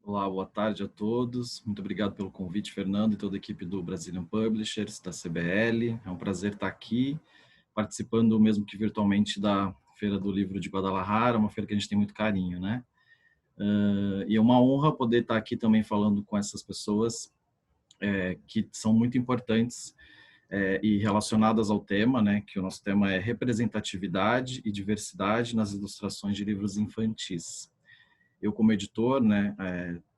Olá, boa tarde a todos. Muito obrigado pelo convite, Fernando, e toda a equipe do Brazilian Publishers, da CBL. É um prazer estar aqui, participando, mesmo que virtualmente, da Feira do Livro de Guadalajara, uma feira que a gente tem muito carinho, né? E é uma honra poder estar aqui também falando com essas pessoas que são muito importantes e relacionadas ao tema, né? Que o nosso tema é representatividade e diversidade nas ilustrações de livros infantis. Eu, como editor, né,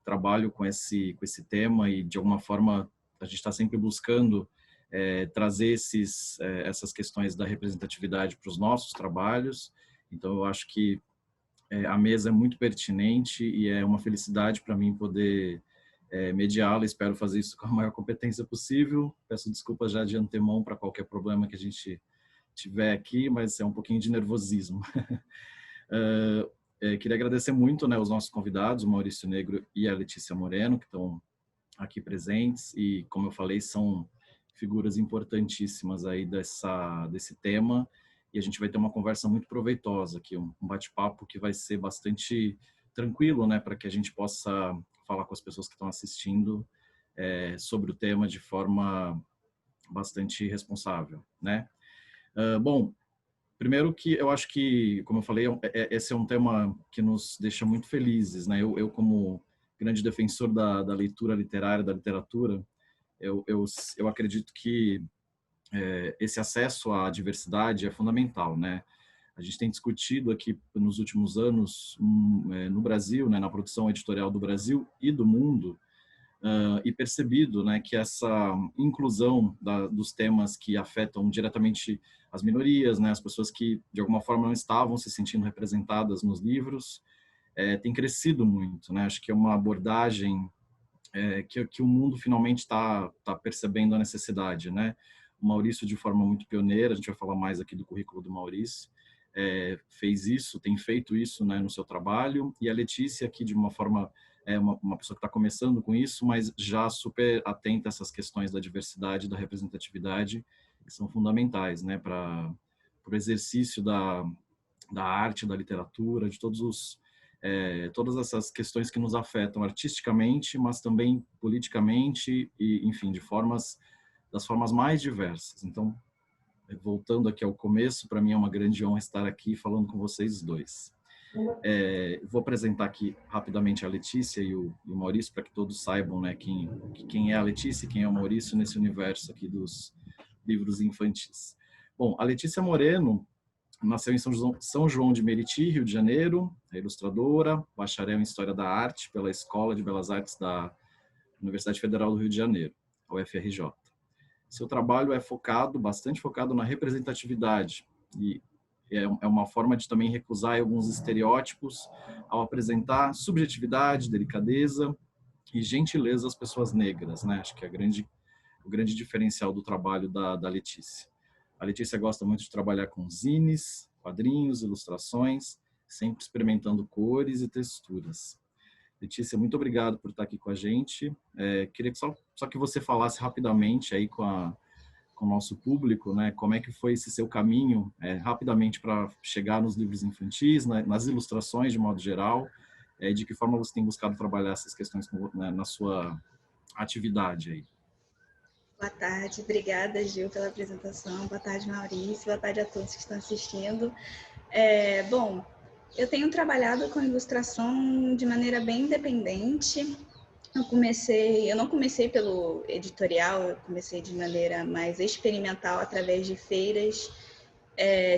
trabalho com esse tema e, de alguma forma, a gente está sempre buscando trazer essas questões da representatividade para os nossos trabalhos. Então, eu acho que a mesa é muito pertinente e é uma felicidade para mim poder mediá-la. Espero fazer isso com a maior competência possível. Peço desculpas já de antemão para qualquer problema que a gente tiver aqui, mas é um pouquinho de nervosismo. Queria agradecer muito, né, os nossos convidados, o Maurício Negro e a Letícia Moreno, que estão aqui presentes e, como eu falei, são figuras importantíssimas aí desse tema, e a gente vai ter uma conversa muito proveitosa aqui, um bate-papo que vai ser bastante tranquilo, né, para que a gente possa falar com as pessoas que estão assistindo sobre o tema de forma bastante responsável, né? Bom, primeiro que eu acho que, como eu falei, esse é um tema que nos deixa muito felizes, né? Eu como grande defensor da leitura literária, da literatura, eu acredito que esse acesso à diversidade é fundamental, né? A gente tem discutido aqui nos últimos anos no Brasil, né, na produção editorial do Brasil e do mundo, e percebido, né, que essa inclusão dos temas que afetam diretamente as minorias, né, as pessoas que de alguma forma não estavam se sentindo representadas nos livros, tem crescido muito, né? Acho que é uma abordagem que o mundo finalmente está percebendo a necessidade, né? O Maurício, de forma muito pioneira, a gente vai falar mais aqui do currículo do Maurício, fez isso, tem feito isso, né, no seu trabalho, e a Letícia aqui de uma forma uma pessoa que está começando com isso, mas já super atenta a essas questões da diversidade, da representatividade, que são fundamentais, né, para o exercício da arte, da literatura, de todas essas questões que nos afetam artisticamente, mas também politicamente e, enfim, das formas mais diversas. Então, voltando aqui ao começo, para mim é uma grande honra estar aqui falando com vocês dois. Vou apresentar aqui rapidamente a Letícia e o Maurício, para que todos saibam, né, quem é a Letícia e quem é o Maurício nesse universo aqui dos livros infantis. Bom, a Letícia Moreno nasceu em São João de Meriti, Rio de Janeiro, é ilustradora, bacharel em História da Arte pela Escola de Belas Artes da Universidade Federal do Rio de Janeiro, a UFRJ. Seu trabalho é bastante focado na representatividade, e é uma forma de também recusar alguns estereótipos ao apresentar subjetividade, delicadeza e gentileza às pessoas negras, né? Acho que é o grande diferencial do trabalho da Letícia. A Letícia gosta muito de trabalhar com zines, quadrinhos, ilustrações, sempre experimentando cores e texturas. Letícia, muito obrigado por estar aqui com a gente. Queria que só que você falasse rapidamente aí com o nosso público, né, como é que foi esse seu caminho, rapidamente, para chegar nos livros infantis, né, nas ilustrações de modo geral, de que forma você tem buscado trabalhar essas questões na sua atividade aí. Boa tarde, obrigada, Gil, pela apresentação. Boa tarde, Maurício. Boa tarde a todos que estão assistindo. Bom, eu tenho trabalhado com ilustração de maneira bem independente. Eu não comecei pelo editorial, eu comecei de maneira mais experimental através de feiras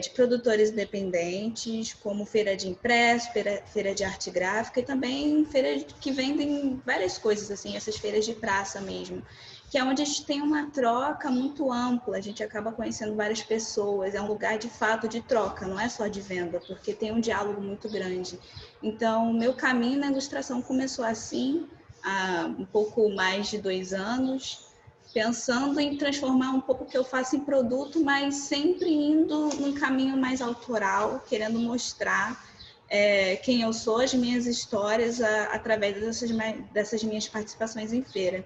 de produtores independentes, como feira de impresso, feira de arte gráfica e também feira que vendem várias coisas, assim, essas feiras de praça mesmo, que é onde a gente tem uma troca muito ampla, a gente acaba conhecendo várias pessoas, é um lugar de fato de troca, não é só de venda, porque tem um diálogo muito grande. Então, meu caminho na ilustração começou assim, há um pouco mais de 2 anos, pensando em transformar um pouco o que eu faço em produto, mas sempre indo num caminho mais autoral, querendo mostrar quem eu sou, as minhas histórias, através dessas minhas participações em feira.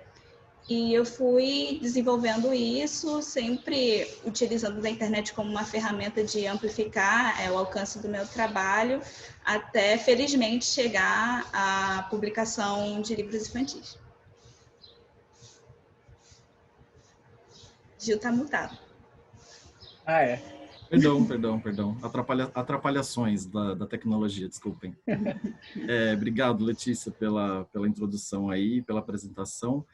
E eu fui desenvolvendo isso, sempre utilizando a internet como uma ferramenta de amplificar o alcance do meu trabalho, até, felizmente, chegar à publicação de livros infantis. Gil está mutado. Ah, é. Perdão. Atrapalhações da tecnologia, desculpem. Obrigado, Letícia, pela introdução aí, pela apresentação.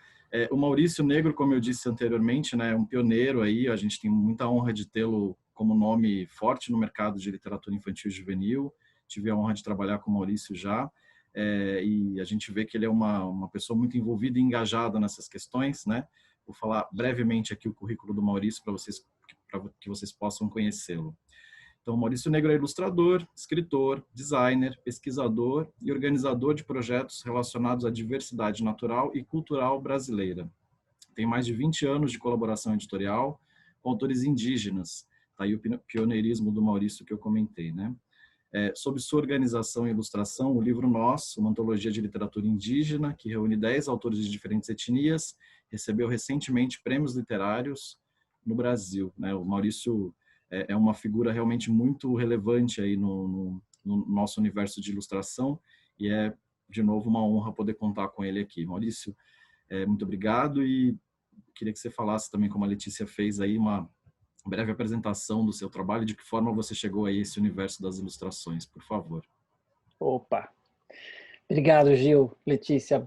O Maurício Negro, como eu disse anteriormente, né, é um pioneiro aí, a gente tem muita honra de tê-lo como nome forte no mercado de literatura infantil e juvenil. Tive a honra de trabalhar com o Maurício já, e a gente vê que ele é uma pessoa muito envolvida e engajada nessas questões, né? Vou falar brevemente aqui o currículo do Maurício para que vocês possam conhecê-lo. Então, Maurício Negro é ilustrador, escritor, designer, pesquisador e organizador de projetos relacionados à diversidade natural e cultural brasileira. Tem mais de 20 anos de colaboração editorial com autores indígenas. Está aí o pioneirismo do Maurício que eu comentei, né? Sob sua organização e ilustração, o livro Nós, uma antologia de literatura indígena que reúne 10 autores de diferentes etnias, recebeu recentemente prêmios literários no Brasil, né? O Maurício é uma figura realmente muito relevante aí no nosso universo de ilustração e é, de novo, uma honra poder contar com ele aqui. Maurício, muito obrigado e queria que você falasse também, como a Letícia fez aí, uma breve apresentação do seu trabalho, de que forma você chegou a esse universo das ilustrações, por favor. Opa! Obrigado, Gil, Letícia.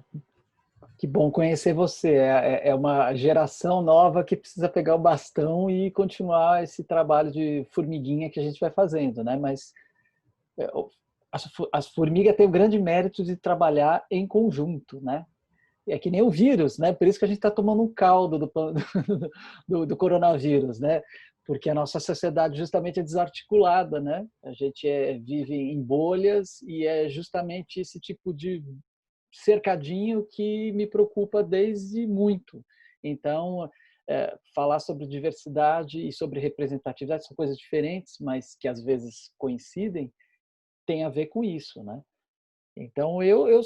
Que bom conhecer você. É uma geração nova que precisa pegar o bastão e continuar esse trabalho de formiguinha que a gente vai fazendo, né? Mas as formigas têm o grande mérito de trabalhar em conjunto, né? É que nem o vírus, né? Por isso que a gente está tomando um caldo do coronavírus, né? Porque a nossa sociedade justamente é desarticulada, né? A gente vive em bolhas e é justamente esse tipo de cercadinho que me preocupa desde muito. Então, falar sobre diversidade e sobre representatividade são coisas diferentes, mas que às vezes coincidem, tem a ver com isso, né? Então, eu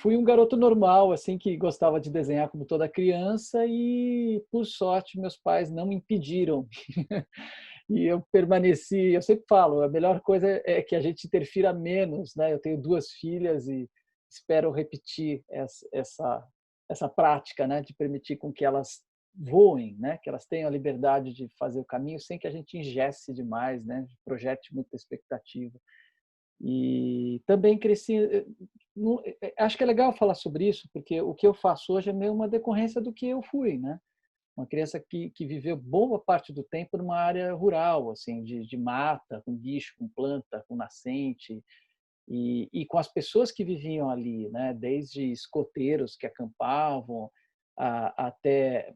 fui um garoto normal, assim, que gostava de desenhar como toda criança e, por sorte, meus pais não me impediram. E eu permaneci, eu sempre falo, a melhor coisa é que a gente interfira menos, né? Eu tenho 2 filhas e espero repetir essa prática, né? De permitir com que elas voem, né? Que elas tenham a liberdade de fazer o caminho sem que a gente ingesse demais, né? Projete muita expectativa. E também cresci. Acho que é legal falar sobre isso, porque o que eu faço hoje é meio uma decorrência do que eu fui, né? Uma criança que viveu boa parte do tempo numa área rural, assim, de mata, com bicho, com planta, com nascente, e com as pessoas que viviam ali, né? Desde escoteiros que acampavam, até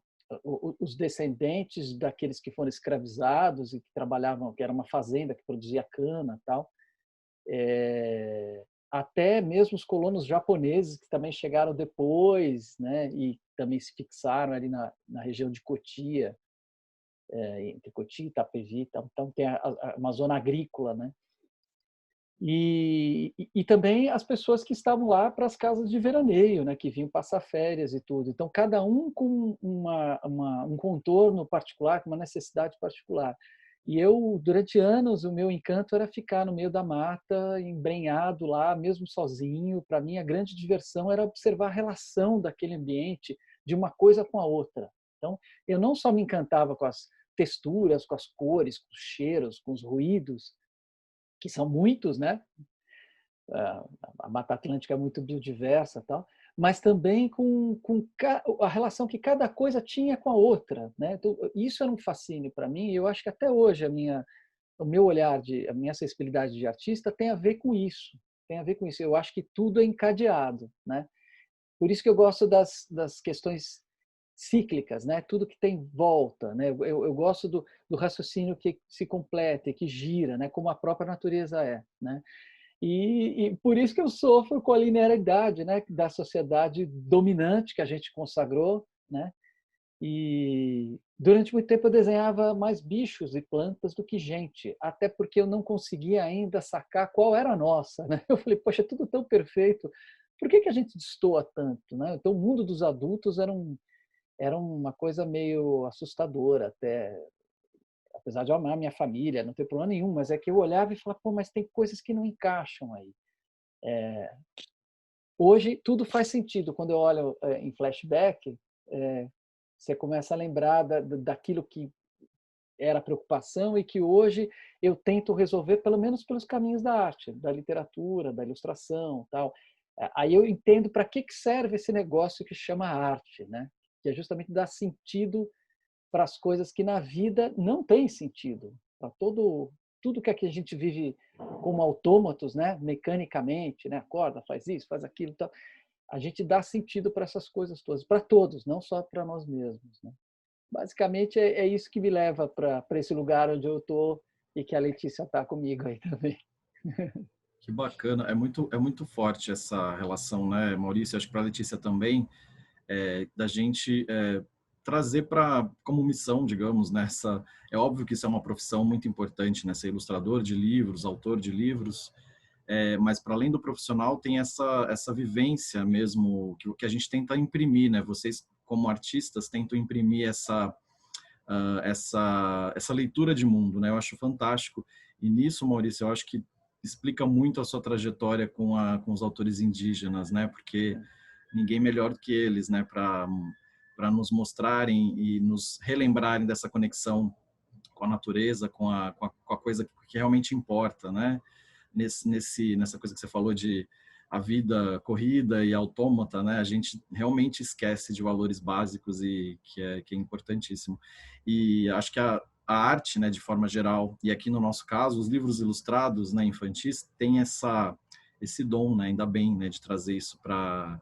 os descendentes daqueles que foram escravizados e que trabalhavam, que era uma fazenda que produzia cana, tal. Até mesmo os colonos japoneses que também chegaram depois, né, e também se fixaram ali na região de Cotia, entre Cotia e Itapevi, então tem uma zona agrícola, né? E também as pessoas que estavam lá para as casas de veraneio, né, que vinham passar férias e tudo. Então cada um com um contorno particular, com uma necessidade particular. E eu, durante anos, o meu encanto era ficar no meio da mata, embrenhado lá, mesmo sozinho. Para mim, a grande diversão era observar a relação daquele ambiente de uma coisa com a outra. Então, eu não só me encantava com as texturas, com as cores, com os cheiros, com os ruídos, que são muitos, né? A Mata Atlântica é muito biodiversa, tal, mas também com a relação que cada coisa tinha com a outra, né? Então, isso era um fascínio para mim, e eu acho que até hoje o meu olhar, a minha sensibilidade de artista tem a ver com isso. Tem a ver com isso. Eu acho que tudo é encadeado, né? Por isso que eu gosto das questões cíclicas, né? Tudo que tem volta, né? Eu gosto do raciocínio que se completa e que gira, né? Como a própria natureza é, né? E por isso que eu sofro com a linearidade, né, da sociedade dominante que a gente consagrou, né, E durante muito tempo eu desenhava mais bichos e plantas do que gente, até porque eu não conseguia ainda sacar qual era a nossa, né? Eu falei, poxa, é tudo tão perfeito, por que a gente destoa tanto, né? Então o mundo dos adultos era uma coisa meio assustadora até, apesar de eu amar minha família, não ter problema nenhum, mas é que eu olhava e falava, pô, mas tem coisas que não encaixam aí. Hoje tudo faz sentido, quando eu olho em flashback, você começa a lembrar daquilo que era preocupação e que hoje eu tento resolver pelo menos pelos caminhos da arte, da literatura, da ilustração, tal. Aí eu entendo para que serve esse negócio que chama arte, né? Que é justamente dar sentido para as coisas que na vida não tem sentido, para tudo que aqui a gente vive como autômatos, né? Mecanicamente, né? Acorda, faz isso, faz aquilo, tal. A gente dá sentido para essas coisas todas, para todos, não só para nós mesmos, né? Basicamente é isso que me leva para esse lugar onde eu estou e que a Letícia está comigo aí também. Que bacana, é muito forte essa relação, né, Maurício? Acho que para a Letícia também, da gente trazer para como missão, digamos, nessa. É óbvio que isso é uma profissão muito importante, né? Ser ilustrador de livros, autor de livros, mas para além do profissional tem essa vivência mesmo que a gente tenta imprimir, né? Vocês como artistas tentam imprimir essa leitura de mundo, né? Eu acho fantástico. E nisso, Maurício, eu acho que explica muito a sua trajetória com os autores indígenas, né? Porque ninguém melhor do que eles, né? Para nos mostrarem e nos relembrarem dessa conexão com a natureza, com a coisa que realmente importa, né? Nessa coisa que você falou de a vida corrida e autômata, né? A gente realmente esquece de valores básicos e que é importantíssimo. E acho que a arte, né, de forma geral, e aqui no nosso caso, os livros ilustrados, né, infantis, tem esse dom, né, ainda bem, né, de trazer isso para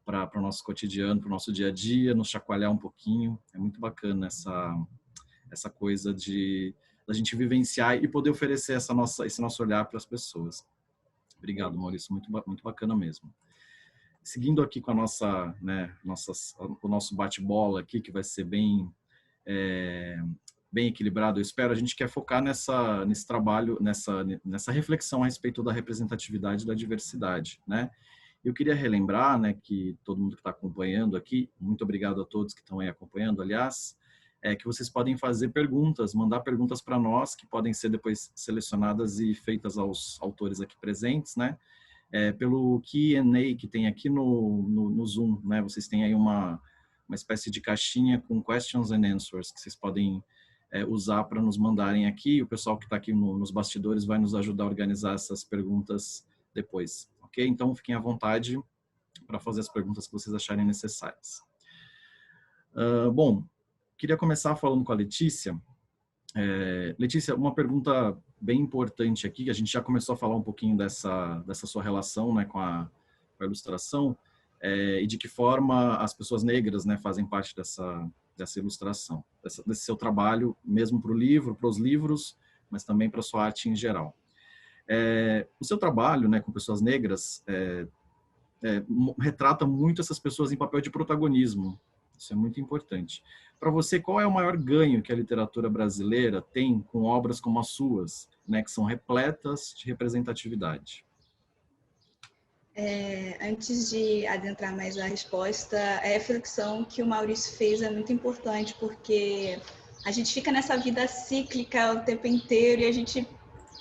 o nosso cotidiano, para o nosso dia a dia, nos chacoalhar um pouquinho. É muito bacana essa coisa de da gente vivenciar e poder oferecer esse nosso olhar para as pessoas. Obrigado, Maurício, muito bacana mesmo. Seguindo aqui com a o nosso bate-bola aqui, que vai ser bem equilibrado, eu espero. A gente quer focar nesse trabalho, nessa reflexão a respeito da representatividade e da diversidade, né? Eu queria relembrar, né, que todo mundo que está acompanhando aqui, muito obrigado a todos que estão aí acompanhando, aliás, que vocês podem fazer perguntas, mandar perguntas para nós, que podem ser depois selecionadas e feitas aos autores aqui presentes, né? Pelo Q&A que tem aqui no Zoom, né? Vocês têm aí uma espécie de caixinha com questions and answers que vocês podem usar para nos mandarem aqui. O pessoal que está aqui nos bastidores vai nos ajudar a organizar essas perguntas depois, ok? Então, fiquem à vontade para fazer as perguntas que vocês acharem necessárias. Bom, queria começar falando com a Letícia. Letícia, uma pergunta bem importante aqui, que a gente já começou a falar um pouquinho dessa sua relação, né, com a ilustração, e de que forma as pessoas negras, né, fazem parte dessa ilustração, desse seu trabalho, mesmo para os livros, mas também para a sua arte em geral. O seu trabalho, né, com pessoas negras retrata muito essas pessoas em papel de protagonismo. Isso é muito importante. Para você, qual é o maior ganho que a literatura brasileira tem com obras como as suas, né, que são repletas de representatividade? Antes de adentrar mais na resposta, a reflexão que o Maurício fez é muito importante, porque a gente fica nessa vida cíclica o tempo inteiro e a gente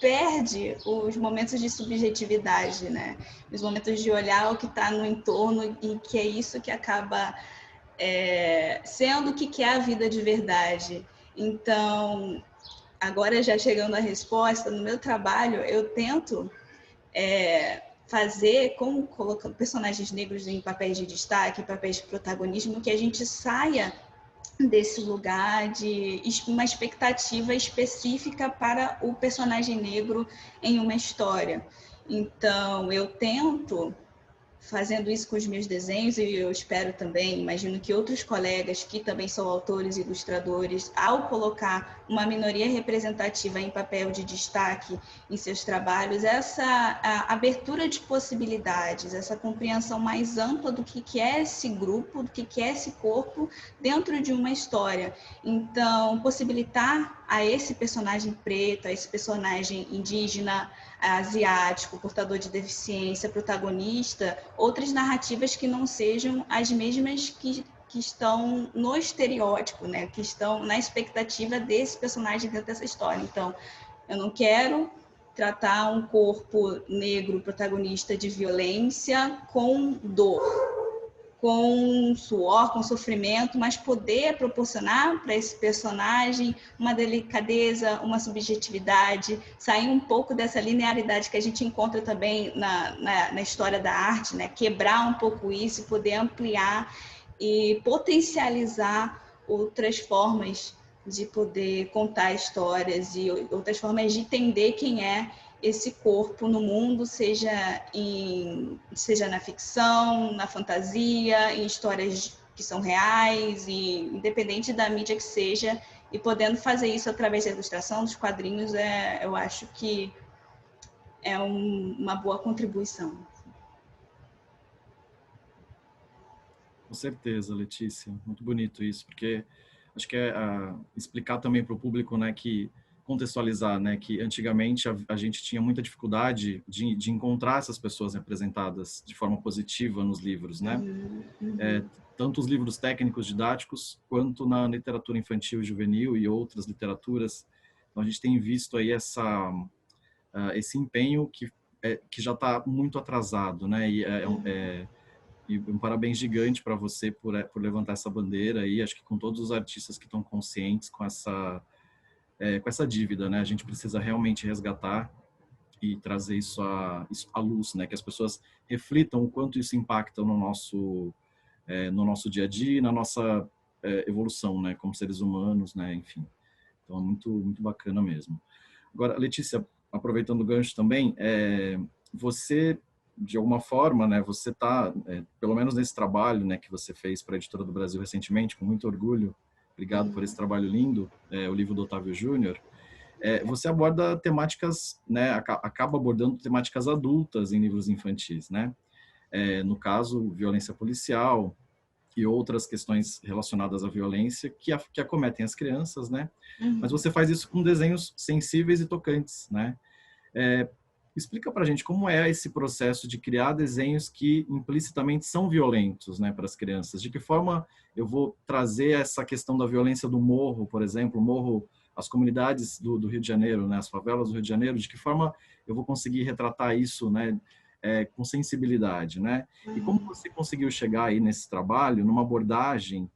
perde os momentos de subjetividade, né? Os momentos de olhar o que está no entorno e que é isso que acaba sendo o que é a vida de verdade. Então, agora já chegando à resposta, no meu trabalho eu tento fazer, como colocando personagens negros em papéis de destaque, papéis de protagonismo, que a gente saia desse lugar de uma expectativa específica para o personagem negro em uma história. Então, eu tento fazendo isso com os meus desenhos, e eu espero também, imagino que outros colegas que também são autores e ilustradores, ao colocar uma minoria representativa em papel de destaque em seus trabalhos, essa abertura de possibilidades, essa compreensão mais ampla do que é esse grupo, do que é esse corpo dentro de uma história. Então, possibilitar a esse personagem preto, a esse personagem indígena, asiático, portador de deficiência, protagonista, outras narrativas que não sejam as mesmas que estão no estereótipo, né? Que estão na expectativa desse personagem dentro dessa história. Então, eu não quero tratar um corpo negro protagonista de violência com dor, com suor, com sofrimento, mas poder proporcionar para esse personagem uma delicadeza, uma subjetividade, sair um pouco dessa linearidade que a gente encontra também na história da arte, né? Quebrar um pouco isso e poder ampliar e potencializar outras formas de poder contar histórias e outras formas de entender quem é esse corpo no mundo, seja na ficção, na fantasia, em histórias que são reais, e independente da mídia que seja, e podendo fazer isso através da ilustração, dos quadrinhos, eu acho que é uma boa contribuição. Com certeza, Letícia. Muito bonito isso, porque acho que é explicar também para o público, né, que contextualizar, né, que antigamente a gente tinha muita dificuldade de encontrar essas pessoas representadas de forma positiva nos livros, né? Tanto os livros técnicos didáticos quanto na literatura infantil e juvenil e outras literaturas. Então a gente tem visto aí esse empenho que já está muito atrasado, né? E um parabéns gigante para você por levantar essa bandeira aí. Acho que com todos os artistas que estão conscientes com essa dívida, né? A gente precisa realmente resgatar e trazer isso à luz, né? Que as pessoas reflitam o quanto isso impacta no nosso dia a dia, na nossa evolução, né? Como seres humanos, né? Enfim, então muito muito bacana mesmo. Agora, Letícia, aproveitando o gancho também, você de alguma forma, né? Você está, pelo menos nesse trabalho, né? Que você fez para a Editora do Brasil recentemente, com muito orgulho. Obrigado por esse trabalho lindo, o livro do Otávio Júnior. Você aborda temáticas, né, acaba abordando temáticas adultas em livros infantis, né? No caso, violência policial e outras questões relacionadas à violência que acometem as crianças, né? Mas você faz isso com desenhos sensíveis e tocantes, né? Explica pra gente como é esse processo de criar desenhos que implicitamente são violentos, né, para as crianças. De que forma eu vou trazer essa questão da violência do morro, por exemplo, as comunidades do Rio de Janeiro, né, as favelas do Rio de Janeiro, de que forma eu vou conseguir retratar isso, né, com sensibilidade, né? E como você conseguiu chegar aí nesse trabalho, numa abordagem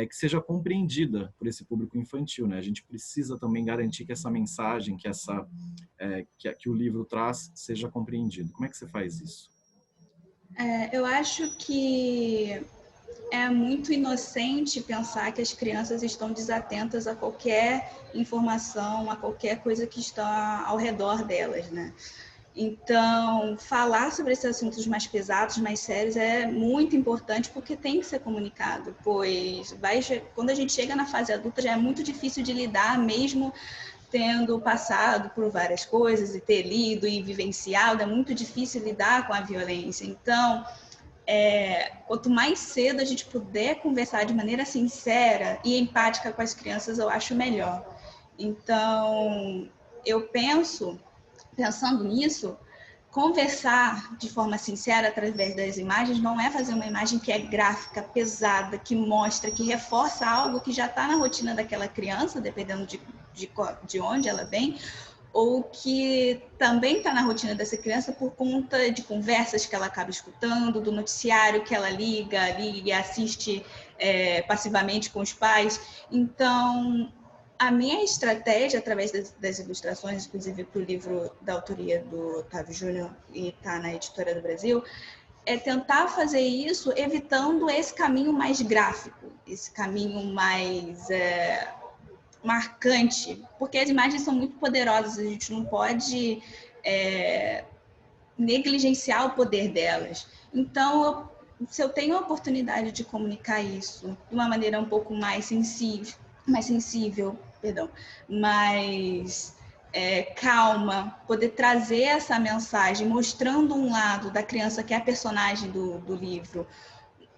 que seja compreendida por esse público infantil, né? A gente precisa também garantir que essa mensagem, que o livro traz, seja compreendido. Como é que você faz isso? Eu acho que é muito inocente pensar que as crianças estão desatentas a qualquer informação, a qualquer coisa que está ao redor delas, né? Então, falar sobre esses assuntos mais pesados, mais sérios, é muito importante porque tem que ser comunicado, pois quando a gente chega na fase adulta já é muito difícil de lidar, mesmo tendo passado por várias coisas e ter lido e vivenciado, é muito difícil lidar com a violência. Então, quanto mais cedo a gente puder conversar de maneira sincera e empática com as crianças, eu acho melhor. Então, eu pensando nisso, conversar de forma sincera através das imagens não é fazer uma imagem que é gráfica, pesada, que mostra, que reforça algo que já está na rotina daquela criança, dependendo de onde ela vem, ou que também está na rotina dessa criança por conta de conversas que ela acaba escutando, do noticiário que ela liga e assiste passivamente com os pais. Então, a minha estratégia, através das ilustrações, inclusive para o livro da autoria do Otávio Júnior e está na Editora do Brasil, é tentar fazer isso evitando esse caminho mais gráfico, esse caminho mais marcante, porque as imagens são muito poderosas, a gente não pode negligenciar o poder delas. Então, se eu tenho a oportunidade de comunicar isso de uma maneira um pouco mais sensível, perdão, mais calma, poder trazer essa mensagem, mostrando um lado da criança que é a personagem do livro,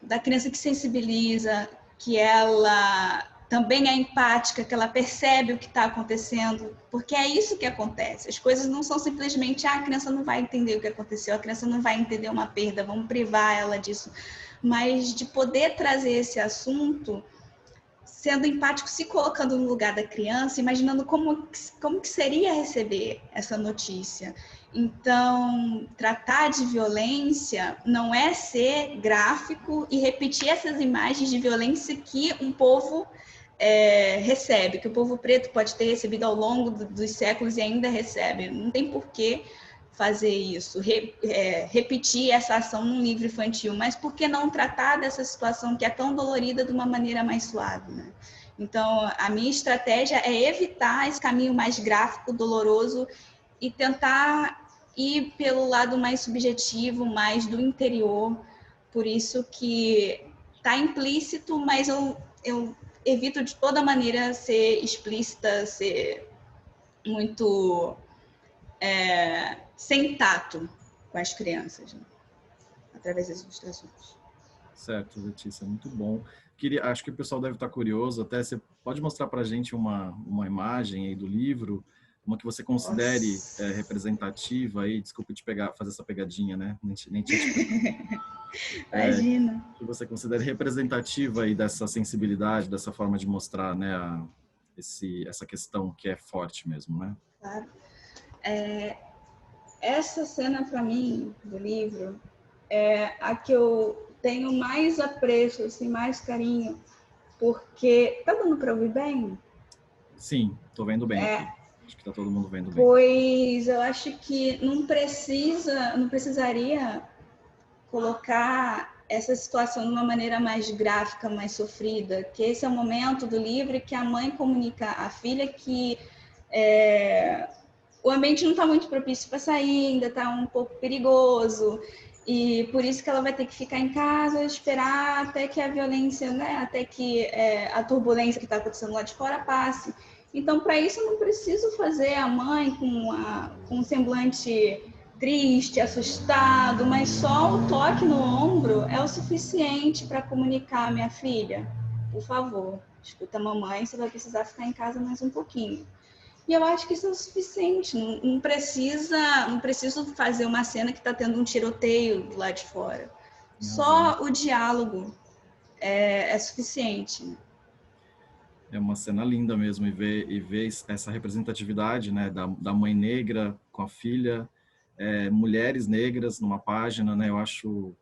da criança que sensibiliza, que ela também é empática, que ela percebe o que está acontecendo, porque é isso que acontece. As coisas não são simplesmente, a criança não vai entender o que aconteceu, a criança não vai entender uma perda, vamos privar ela disso. Mas de poder trazer esse assunto, sendo empático, se colocando no lugar da criança, imaginando como que seria receber essa notícia. Então, tratar de violência não é ser gráfico e repetir essas imagens de violência que um povo recebe, que o povo preto pode ter recebido ao longo dos séculos e ainda recebe. Não tem porquê fazer isso, repetir essa ação num livro infantil, mas por que não tratar dessa situação que é tão dolorida de uma maneira mais suave, né? Então, a minha estratégia é evitar esse caminho mais gráfico, doloroso, e tentar ir pelo lado mais subjetivo, mais do interior. Por isso que está implícito, mas eu evito de toda maneira ser explícita, ser muito sem tato com as crianças, né? Através das ilustrações. Certo, Letícia, muito bom. Acho que o pessoal deve estar curioso, até você pode mostrar para a gente uma imagem aí do livro, uma que você considere representativa aí, desculpa fazer essa pegadinha, né? Nem tinha Imagina. Que você considere representativa aí dessa sensibilidade, dessa forma de mostrar, né, essa questão que é forte mesmo, né? Claro. Essa cena, para mim, do livro, é a que eu tenho mais apreço, assim, mais carinho, porque... Tá dando para ouvir bem? Sim, tô vendo bem aqui. Acho que tá todo mundo vendo bem. Pois eu acho que não precisaria colocar essa situação de uma maneira mais gráfica, mais sofrida, que esse é o momento do livro que a mãe comunica à filha que o ambiente não está muito propício para sair, ainda está um pouco perigoso, e por isso que ela vai ter que ficar em casa, esperar até que a violência, né, até que a turbulência que está acontecendo lá de fora passe. Então, para isso, eu não preciso fazer a mãe com um semblante triste, assustado, mas só o toque no ombro é o suficiente para comunicar, minha filha, por favor, escuta a mamãe, você vai precisar ficar em casa mais um pouquinho. E eu acho que isso é o suficiente, não preciso fazer uma cena que está tendo um tiroteio do lado de fora. Só o diálogo é suficiente. É uma cena linda mesmo, e ver essa representatividade, né, da mãe negra com a filha, mulheres negras numa página, né, eu acho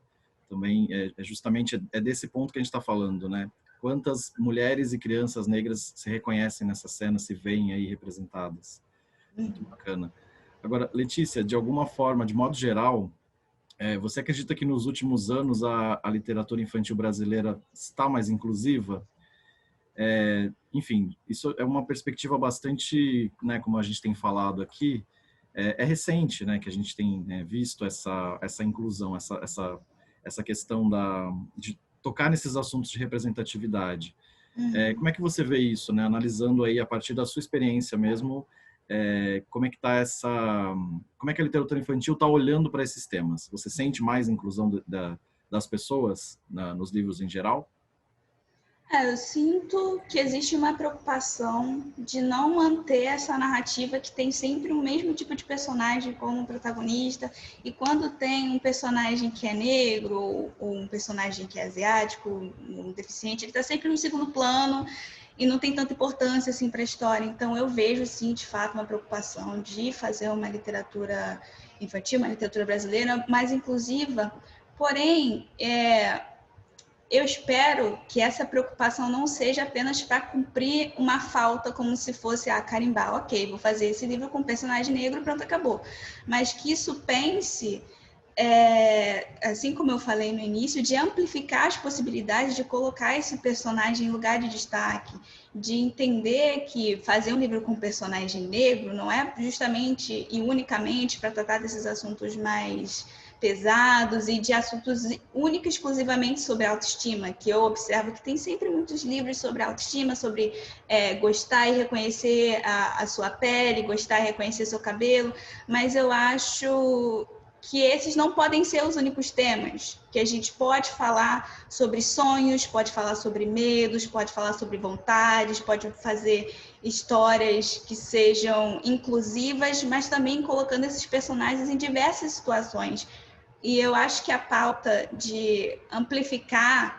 também, justamente desse ponto que a gente está falando, né, quantas mulheres e crianças negras se reconhecem nessa cena, se veem aí representadas. Muito bacana. Agora, Letícia, de alguma forma, de modo geral, você acredita que nos últimos anos a literatura infantil brasileira está mais inclusiva? Enfim, isso é uma perspectiva bastante, né, como a gente tem falado aqui, recente, né, que a gente tem visto essa inclusão, essa questão de tocar nesses assuntos de representatividade. Como é que você vê isso, né, analisando aí a partir da sua experiência mesmo, como é que como é que a literatura infantil está olhando para esses temas? Você sente mais inclusão das pessoas nos livros em geral? Eu sinto que existe uma preocupação de não manter essa narrativa que tem sempre o mesmo tipo de personagem como protagonista, e quando tem um personagem que é negro ou um personagem que é asiático, um deficiente, ele está sempre no segundo plano e não tem tanta importância assim para a história. Então eu vejo sim, de fato, uma preocupação de fazer uma literatura infantil, uma literatura brasileira mais inclusiva, porém eu espero que essa preocupação não seja apenas para cumprir uma falta, como se fosse carimbar, ok, vou fazer esse livro com personagem negro, pronto, acabou. Mas que isso pense, assim como eu falei no início, de amplificar as possibilidades de colocar esse personagem em lugar de destaque, de entender que fazer um livro com personagem negro não é justamente e unicamente para tratar desses assuntos mais pesados e de assuntos única e exclusivamente sobre autoestima, que eu observo que tem sempre muitos livros sobre autoestima, sobre gostar e reconhecer a sua pele, gostar e reconhecer seu cabelo, mas eu acho que esses não podem ser os únicos temas, que a gente pode falar sobre sonhos, pode falar sobre medos, pode falar sobre vontades, pode fazer histórias que sejam inclusivas, mas também colocando esses personagens em diversas situações. E eu acho que a pauta de amplificar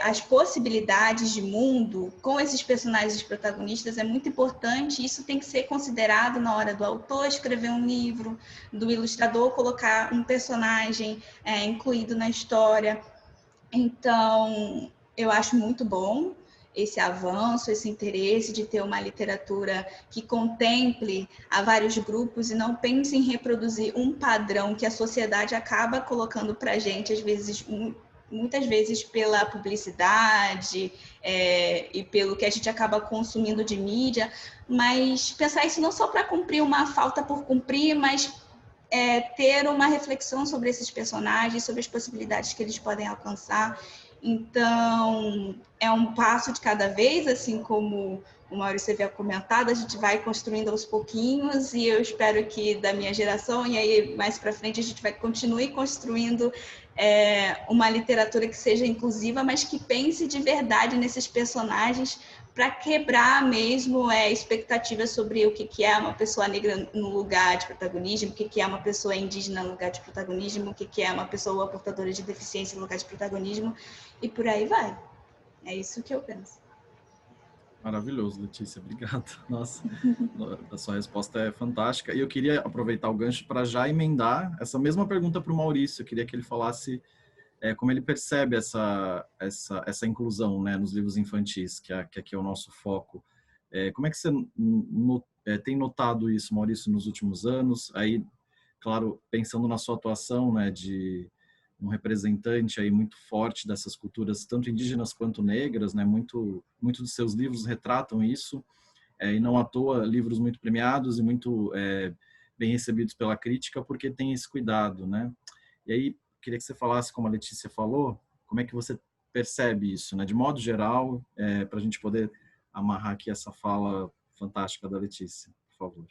as possibilidades de mundo com esses personagens protagonistas é muito importante. Isso tem que ser considerado na hora do autor escrever um livro, do ilustrador colocar um personagem incluído na história. Então, eu acho muito bom esse avanço, esse interesse de ter uma literatura que contemple a vários grupos e não pense em reproduzir um padrão que a sociedade acaba colocando para a gente, às vezes, muitas vezes pela publicidade e pelo que a gente acaba consumindo de mídia, mas pensar isso não só para cumprir uma falta por cumprir, mas ter uma reflexão sobre esses personagens, sobre as possibilidades que eles podem alcançar. Então, é um passo de cada vez, assim como o Maurício havia comentado, a gente vai construindo aos pouquinhos e eu espero que da minha geração, e aí mais para frente a gente vai continuar construindo uma literatura que seja inclusiva, mas que pense de verdade nesses personagens para quebrar mesmo expectativas sobre o que é uma pessoa negra no lugar de protagonismo, o que é uma pessoa indígena no lugar de protagonismo, o que é uma pessoa portadora de deficiência no lugar de protagonismo, e por aí vai. É isso que eu penso. Maravilhoso, Letícia, obrigado. Nossa, a sua resposta é fantástica. E eu queria aproveitar o gancho para já emendar essa mesma pergunta para o Maurício. Eu queria que ele falasse como ele percebe essa inclusão, né, nos livros infantis, que aqui é o nosso foco. Como é que você tem notado isso, Maurício, nos últimos anos? Aí, claro, pensando na sua atuação, né, de um representante aí muito forte dessas culturas, tanto indígenas quanto negras, né, muito dos seus livros retratam isso, e não à toa livros muito premiados e muito bem recebidos pela crítica, porque tem esse cuidado, né? E aí, queria que você falasse, como a Letícia falou, como é que você percebe isso, né? De modo geral, para a gente poder amarrar aqui essa fala fantástica da Letícia, por favor.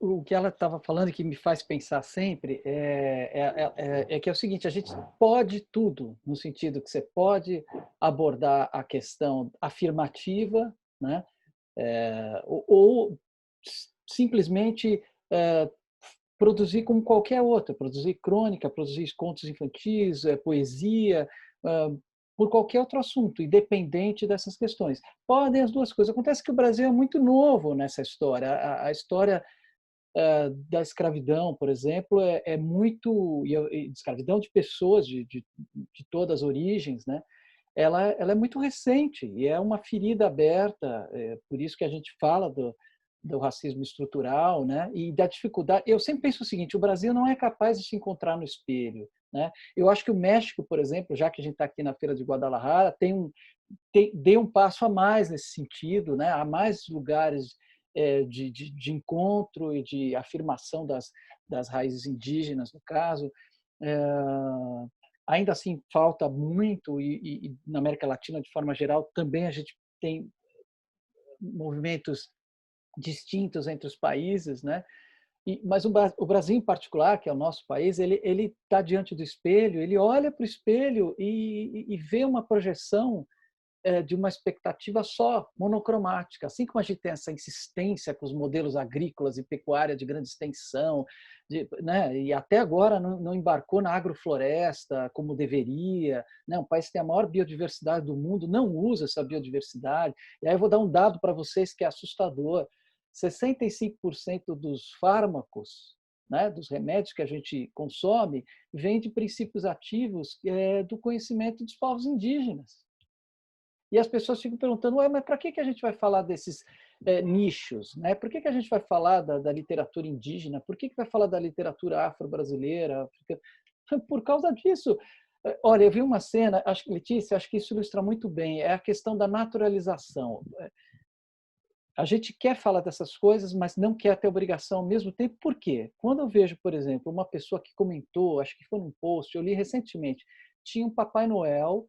O que ela estava falando e que me faz pensar sempre é que é o seguinte: a gente pode tudo, no sentido que você pode abordar a questão afirmativa, né? Ou simplesmente produzir como qualquer outra, produzir crônica, produzir contos infantis, poesia, por qualquer outro assunto, independente dessas questões. Podem as duas coisas. Acontece que o Brasil é muito novo nessa história. A história da escravidão, por exemplo, é muito... E escravidão de pessoas de todas as origens, né? Ela é muito recente e é uma ferida aberta, por isso que a gente fala do racismo estrutural, né? E da dificuldade. Eu sempre penso o seguinte: o Brasil não é capaz de se encontrar no espelho, né? Eu acho que o México, por exemplo, já que a gente está aqui na Feira de Guadalajara, deu um passo a mais nesse sentido, né? Há mais lugares de encontro e de afirmação das raízes indígenas, no caso. Ainda assim, falta muito, e na América Latina, de forma geral, também a gente tem movimentos distintos entre os países, né? Mas o Brasil, em particular, que é o nosso país, ele está diante do espelho, ele olha para o espelho e vê uma projeção de uma expectativa só, monocromática. Assim como a gente tem essa insistência com os modelos agrícolas e pecuária de grande extensão, né? E até agora não embarcou na agrofloresta como deveria, né? Um país que tem a maior biodiversidade do mundo não usa essa biodiversidade. E aí eu vou dar um dado para vocês que é assustador: 65% dos fármacos, né, dos remédios que a gente consome, vêm de princípios ativos do conhecimento dos povos indígenas. E as pessoas ficam perguntando: ué, mas para que a gente vai falar desses nichos? Né? Por que a gente vai falar da literatura indígena? Por que vai falar da literatura afro-brasileira? Por causa disso. Olha, eu vi uma cena, Letícia, acho que isso ilustra muito bem, é a questão da naturalização. a gente quer falar dessas coisas, mas não quer ter obrigação ao mesmo tempo. Por quê? Quando eu vejo, por exemplo, uma pessoa que comentou, acho que foi num post, eu li recentemente, tinha um Papai Noel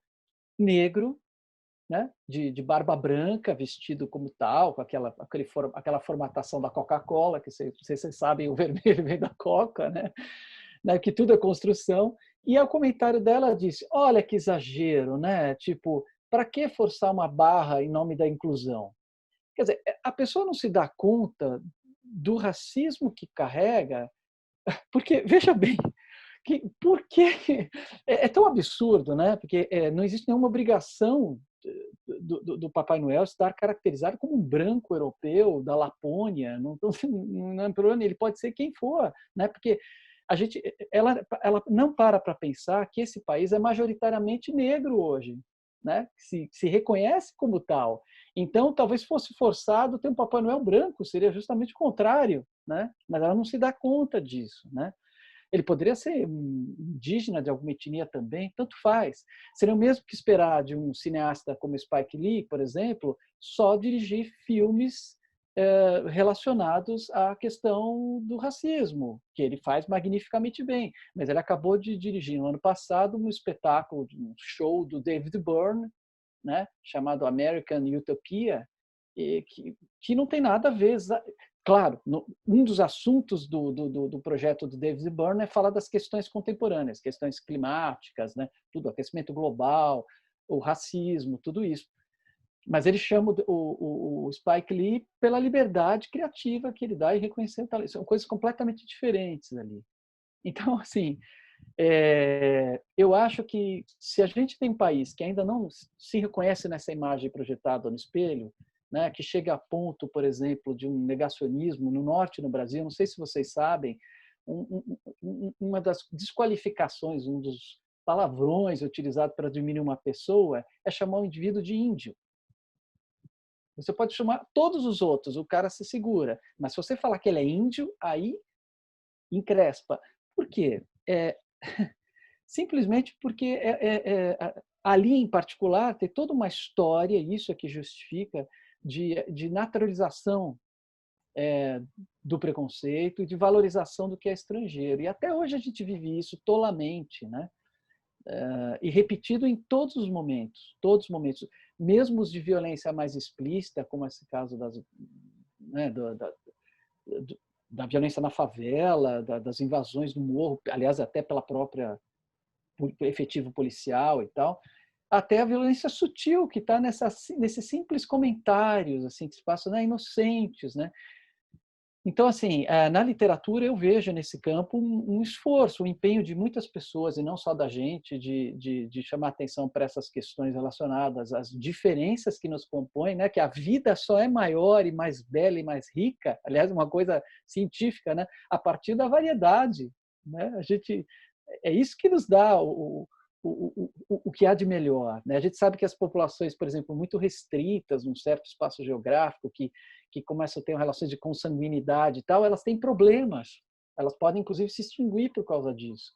negro, né, de barba branca, vestido como tal, com aquela formatação da Coca-Cola, que vocês sabem, o vermelho vem da Coca, né, que tudo é construção. E o comentário dela disse, olha que exagero, né? Tipo, para que forçar uma barra em nome da inclusão? Quer dizer, a pessoa não se dá conta do racismo que carrega, porque, veja bem, por que é tão absurdo, né? Porque não existe nenhuma obrigação do Papai Noel estar caracterizado como um branco europeu da Lapônia, não é problema, ele pode ser quem for, né? Porque ela não para pensar que esse país é majoritariamente negro hoje, né? Se reconhece como tal. Então, talvez fosse forçado ter um Papai Noel branco, seria justamente o contrário, né? Mas ela não se dá conta disso, né? Ele poderia ser indígena de alguma etnia também, tanto faz. Seria o mesmo que esperar de um cineasta como Spike Lee, por exemplo, só dirigir filmes relacionados à questão do racismo, que ele faz magnificamente bem. Mas ele acabou de dirigir no ano passado um espetáculo, um show do David Byrne, né, chamado American Utopia, que não tem nada a ver. Claro, um dos assuntos do projeto do David Byrne é falar das questões contemporâneas, questões climáticas, né, tudo, aquecimento global, o racismo, tudo isso. Mas ele chama o Spike Lee pela liberdade criativa que ele dá e reconhecer o talento. São coisas completamente diferentes ali. Então, assim, eu acho que se a gente tem um país que ainda não se reconhece nessa imagem projetada no espelho, né, que chega a ponto, por exemplo, de um negacionismo no norte no Brasil, não sei se vocês sabem, uma das desqualificações, um dos palavrões utilizados para diminuir uma pessoa é chamar o indivíduo de índio. Você pode chamar todos os outros, o cara se segura. Mas se você falar que ele é índio, aí encrespa. Por quê? Simplesmente porque ali, em particular, tem toda uma história, isso é que justifica, de naturalização do preconceito e de valorização do que é estrangeiro. E até hoje a gente vive isso tolamente, né? E repetido em todos os momentos, mesmo os de violência mais explícita, como esse caso né, da violência na favela, das invasões no morro, aliás, até pela própria efetivo policial e tal, até a violência sutil que está nesses simples comentários assim que se passam, né, inocentes, né? Então, assim, na literatura eu vejo nesse campo um esforço, um empenho de muitas pessoas, e não só da gente, de chamar atenção para essas questões relacionadas às diferenças que nos compõem, né? Que a vida só é maior e mais bela e mais rica, aliás, uma coisa científica, né? A partir da variedade, né? É isso que nos dá o que há de melhor, né? A gente sabe que as populações, por exemplo, muito restritas num certo espaço geográfico, que começam a ter relações de consanguinidade e tal, elas têm problemas. Elas podem, inclusive, se extinguir por causa disso.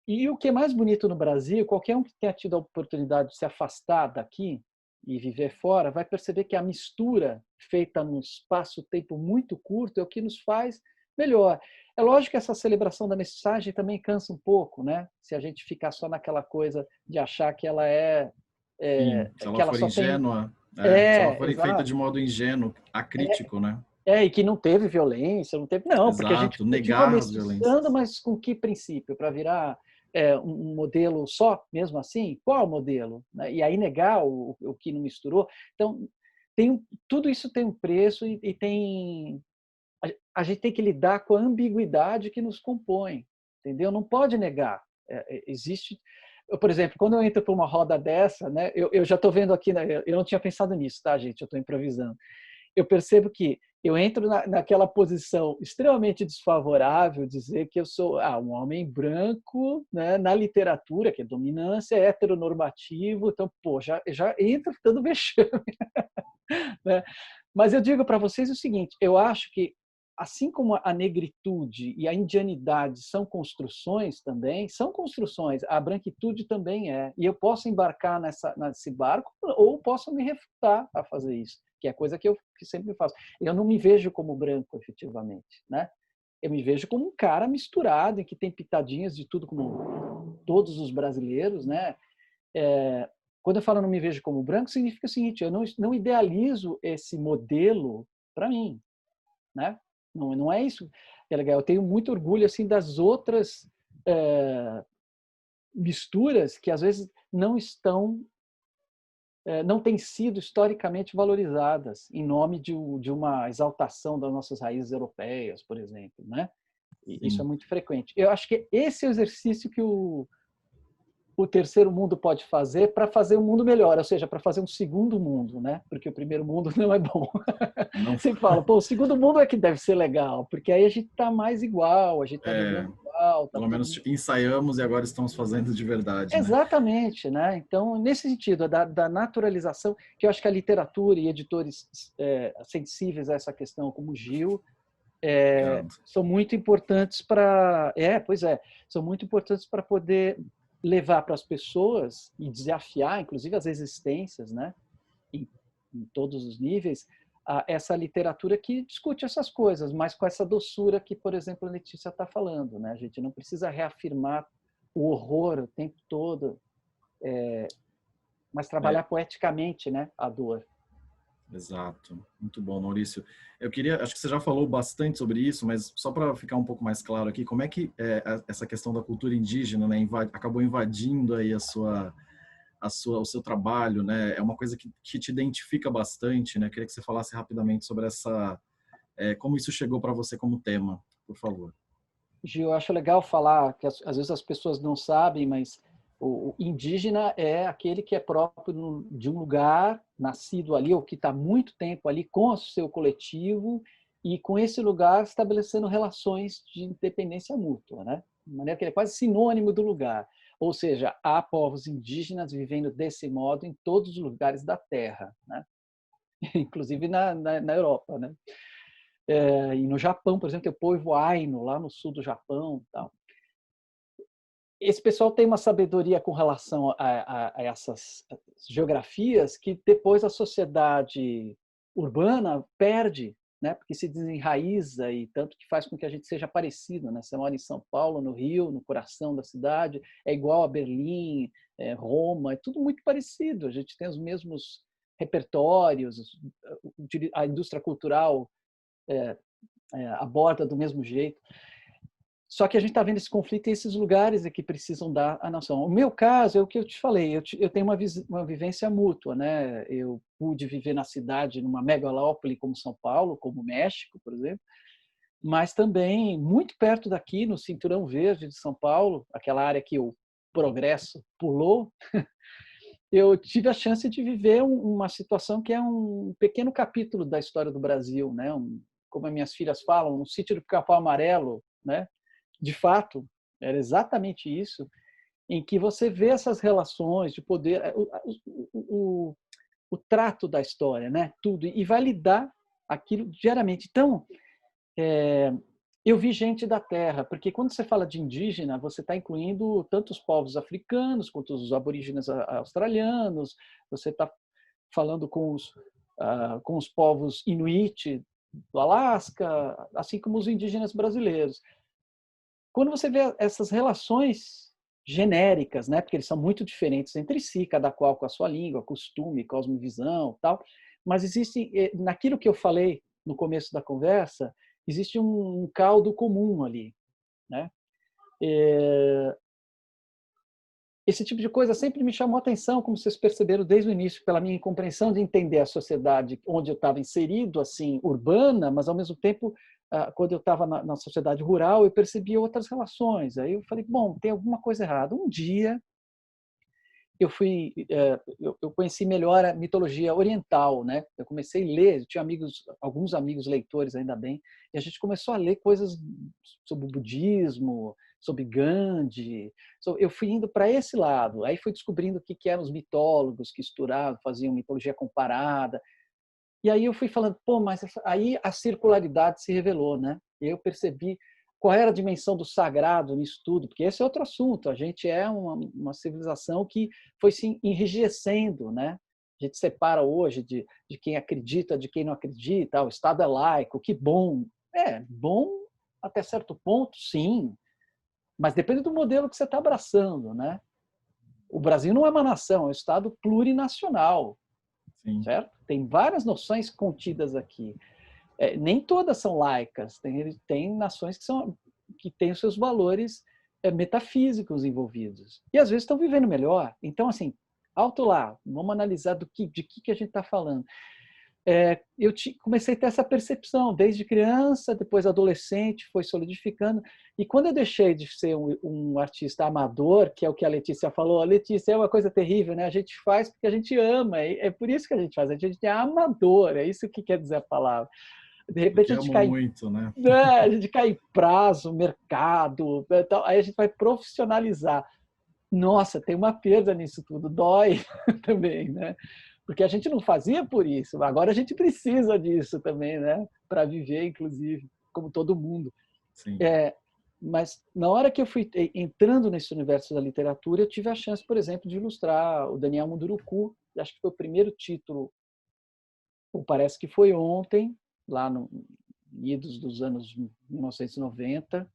E o que é mais bonito no Brasil, qualquer um que tenha tido a oportunidade de se afastar daqui e viver fora, vai perceber que a mistura feita num espaço-tempo muito curto é o que nos faz melhor. É lógico que essa celebração da mensagem também cansa um pouco, né? Se a gente ficar só naquela coisa de achar que ela Sim, se ela que ela for só tem... ingênua, se ela for feita exato. de modo ingênuo, acrítico, né? E que não teve violência, não teve... Não, porque a gente Exato, continua negar as mestiçando, violências. mas com que princípio? Para virar um modelo só, mesmo assim? Qual modelo? E aí negar o que não misturou. Então, tudo isso tem um preço e tem... A gente tem que lidar com a ambiguidade que nos compõe, entendeu? Não pode negar. Existe... Por exemplo, quando eu entro para uma roda dessa, né, eu já estou vendo aqui, né, eu não tinha pensado nisso, tá, gente? Eu estou improvisando. Eu percebo que eu entro naquela posição extremamente desfavorável, dizer que eu sou um homem branco, né, na literatura, que é dominância, heteronormativo, então, pô, já entro dando vexame. Né? Mas eu digo para vocês o seguinte, eu acho que, assim como a negritude e a indianidade são construções também, a branquitude também é. E eu posso embarcar nesse barco ou posso me refutar a fazer isso. que é coisa que sempre me faço. Eu não me vejo como branco, efetivamente, né? Eu me vejo como um cara misturado, em que tem pitadinhas de tudo, como todos os brasileiros, né? Quando eu falo não me vejo como branco, significa o seguinte: eu não idealizo esse modelo para mim, né? Não é isso que é legal. Eu tenho muito orgulho assim das outras misturas que às vezes não têm sido historicamente valorizadas em nome de uma exaltação das nossas raízes europeias, por exemplo, né? E isso é muito frequente. Eu acho que esse é o exercício que o terceiro mundo pode fazer para fazer um mundo melhor, ou seja, para fazer um segundo mundo, né? Porque o primeiro mundo não é bom. Não. Sempre falo, pô, o segundo mundo é que deve ser legal, porque aí a gente está mais igual, a gente está vivendo igual. Pelo menos ensaiamos e agora estamos fazendo de verdade, né? Exatamente, né? Então, nesse sentido, da naturalização, que eu acho que a literatura e editores sensíveis a essa questão, como o Gil, são muito importantes são muito importantes para poder levar para as pessoas e desafiar, inclusive, as existências, né? Em todos os níveis, essa literatura que discute essas coisas, mas com essa doçura que, por exemplo, a Letícia está falando, né? A gente não precisa reafirmar o horror o tempo todo, mas trabalhar poeticamente, né, a dor. Exato. Muito bom, Maurício. Acho que você já falou bastante sobre isso, mas só para ficar um pouco mais claro aqui, como é que essa questão da cultura indígena, né, acabou invadindo aí o seu trabalho, né? É uma coisa que te identifica bastante, né? Queria que você falasse rapidamente sobre como isso chegou para você como tema, por favor. Gil, eu acho legal falar que às vezes as pessoas não sabem, mas o indígena é aquele que é próprio de um lugar, nascido ali, ou que está muito tempo ali com o seu coletivo e com esse lugar estabelecendo relações de independência mútua, né? De maneira que ele é quase sinônimo do lugar. Ou seja, há povos indígenas vivendo desse modo em todos os lugares da Terra, né? Inclusive na Europa, né? E no Japão, por exemplo, tem o povo Ainu, lá no sul do Japão. Tal. Esse pessoal tem uma sabedoria com relação a essas geografias que depois a sociedade urbana perde, né? Porque se desenraiza e tanto que faz com que a gente seja parecido. Né? Você mora em São Paulo, no Rio, no coração da cidade, é igual a Berlim, Roma, é tudo muito parecido. A gente tem os mesmos repertórios, a indústria cultural aborda do mesmo jeito. Só que a gente está vendo esse conflito em esses lugares que precisam dar a nação. O meu caso é o que eu te falei, eu tenho uma vivência mútua, né? Eu pude viver na cidade, numa megalópole como São Paulo, como México, por exemplo, mas também muito perto daqui, no Cinturão Verde de São Paulo, aquela área que o progresso pulou, eu tive a chance de viver uma situação que é um pequeno capítulo da história do Brasil, né? Como as minhas filhas falam, um sítio do Pica-Pau Amarelo, né? De fato, era exatamente isso, em que você vê essas relações de poder, o trato da história, né? Tudo, e vai lidar aquilo diariamente. Então, eu vi gente da terra, porque quando você fala de indígena, você está incluindo tanto os povos africanos quanto os aborígenes australianos, você está falando com os povos inuit do Alasca, assim como os indígenas brasileiros. Quando você vê essas relações genéricas, né, porque eles são muito diferentes entre si, cada qual com a sua língua, costume, cosmovisão, tal, mas existe, naquilo que eu falei no começo da conversa, existe um caldo comum ali, né? Esse tipo de coisa sempre me chamou a atenção, como vocês perceberam desde o início, pela minha incompreensão de entender a sociedade onde eu estava inserido, assim, urbana, mas ao mesmo tempo, quando eu estava na sociedade rural, eu percebia outras relações. Aí eu falei, bom, tem alguma coisa errada. Um dia eu conheci melhor a mitologia oriental, né? Eu comecei a ler, eu tinha alguns amigos leitores, ainda bem, e a gente começou a ler coisas sobre o budismo, sobre Gandhi. Eu fui indo para esse lado, aí fui descobrindo o que eram os mitólogos que estudavam, faziam mitologia comparada. E aí eu fui falando, pô, mas aí a circularidade se revelou, né? E eu percebi qual era a dimensão do sagrado nisso tudo, porque esse é outro assunto. A gente é uma civilização que foi se enrijecendo, né? A A gente separa hoje de quem acredita, de quem não acredita. O Estado é laico, que bom. É bom até certo ponto, sim, mas depende do modelo que você está abraçando, né? O Brasil não é uma nação, é um Estado plurinacional, Sim. certo? Tem várias noções contidas aqui. Nem todas são laicas, tem nações que têm os seus valores metafísicos envolvidos. E às vezes estão vivendo melhor. Então, assim, alto lá, vamos analisar de que a gente está falando. Comecei a ter essa percepção desde criança, depois adolescente, foi solidificando. E quando eu deixei de ser um artista amador, que é o que a Letícia falou, a Letícia é uma coisa terrível, né? A gente faz porque a gente ama, é por isso que a gente faz, a gente é amador, é isso que quer dizer a palavra. De repente Porque a gente amo cai, muito, né? a gente cai em prazo, mercado, aí a gente vai profissionalizar. Nossa, tem uma perda nisso tudo, dói também, né? Porque a gente não fazia por isso, agora a gente precisa disso também, né? Para viver, inclusive, como todo mundo. Sim. Mas na hora que eu fui entrando nesse universo da literatura, eu tive a chance, por exemplo, de ilustrar o Daniel Munduruku, acho que foi o primeiro título, ou parece que foi ontem, lá no idos dos anos 1990.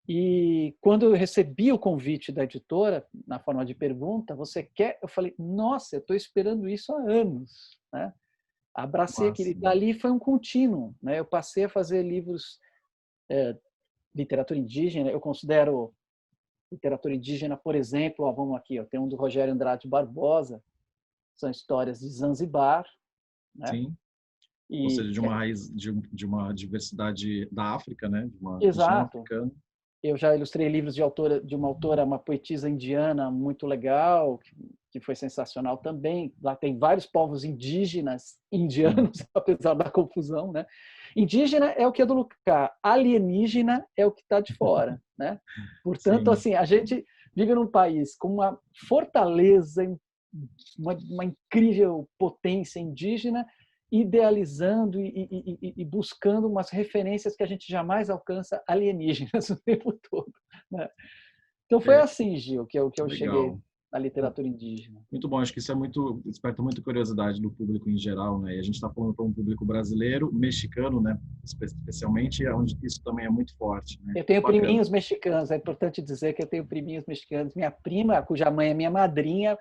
E quando eu recebi o convite da editora, na forma de pergunta, você quer? Eu falei, nossa, eu estou esperando isso há anos, né? Abracei aquele. Dali foi um contínuo, né? Eu passei a fazer livros, literatura indígena. Eu considero literatura indígena, por exemplo, vamos aqui, eu tenho um do Rogério Andrade Barbosa, são histórias de Zanzibar, né? Sim. Ou seja, de uma raiz, de uma diversidade da África, né? De uma região africana. Eu já ilustrei livros de uma autora, uma poetisa indiana muito legal, que foi sensacional também. Lá tem vários povos indígenas indianos, apesar da confusão, né? Indígena é o que é do lugar, alienígena é o que está de fora, né? Portanto, Sim. assim, a gente vive num país com uma fortaleza, uma incrível potência indígena, idealizando e buscando umas referências que a gente jamais alcança alienígenas o tempo todo, né? Então foi assim, Gil, que eu cheguei na literatura indígena. Muito bom, acho que isso desperta muita curiosidade do público em geral, né? E a gente está falando para um público brasileiro, mexicano, né? Especialmente, onde isso também é muito forte, né? Eu tenho priminhos mexicanos, é importante dizer que eu tenho priminhos mexicanos. Minha prima, cuja mãe é minha madrinha,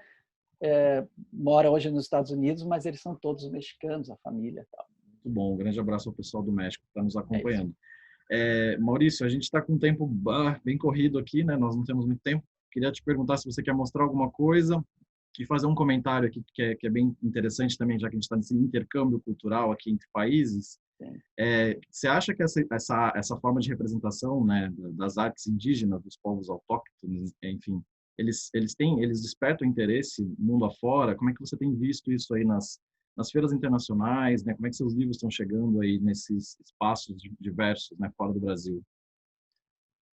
mora hoje nos Estados Unidos, mas eles são todos mexicanos, a família e tal. Muito bom, um grande abraço ao pessoal do México que está nos acompanhando. Maurício, a gente está com um tempo bem corrido aqui, né? Nós não temos muito tempo. Queria te perguntar se você quer mostrar alguma coisa e fazer um comentário aqui que é bem interessante também, já que a gente está nesse intercâmbio cultural aqui entre países. Você acha que essa forma de representação, né, das artes indígenas, dos povos autóctones, enfim, eles despertam interesse mundo afora? Como é que você tem visto isso aí nas feiras internacionais, né? Como é que seus livros estão chegando aí nesses espaços diversos, né, fora do Brasil?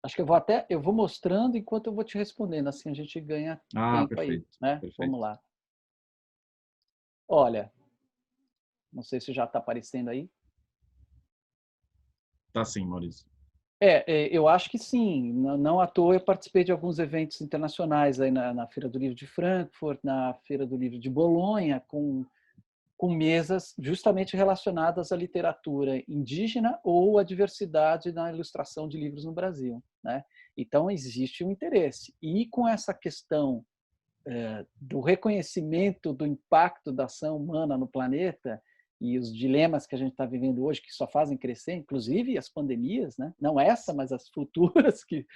Acho que eu vou mostrando enquanto eu vou te respondendo, assim a gente ganha tempo perfeito, aí, né? Perfeito. Vamos lá. Olha, não sei se já está aparecendo aí. Tá sim, Maurício. Eu acho que sim. Não à toa eu participei de alguns eventos internacionais aí na Feira do Livro de Frankfurt, na Feira do Livro de Bolonha, com mesas justamente relacionadas à literatura indígena ou à diversidade na ilustração de livros no Brasil, né? Então existe um interesse. E com essa questão do reconhecimento do impacto da ação humana no planeta e os dilemas que a gente está vivendo hoje, que só fazem crescer, inclusive as pandemias, né? Não essa, mas as futuras que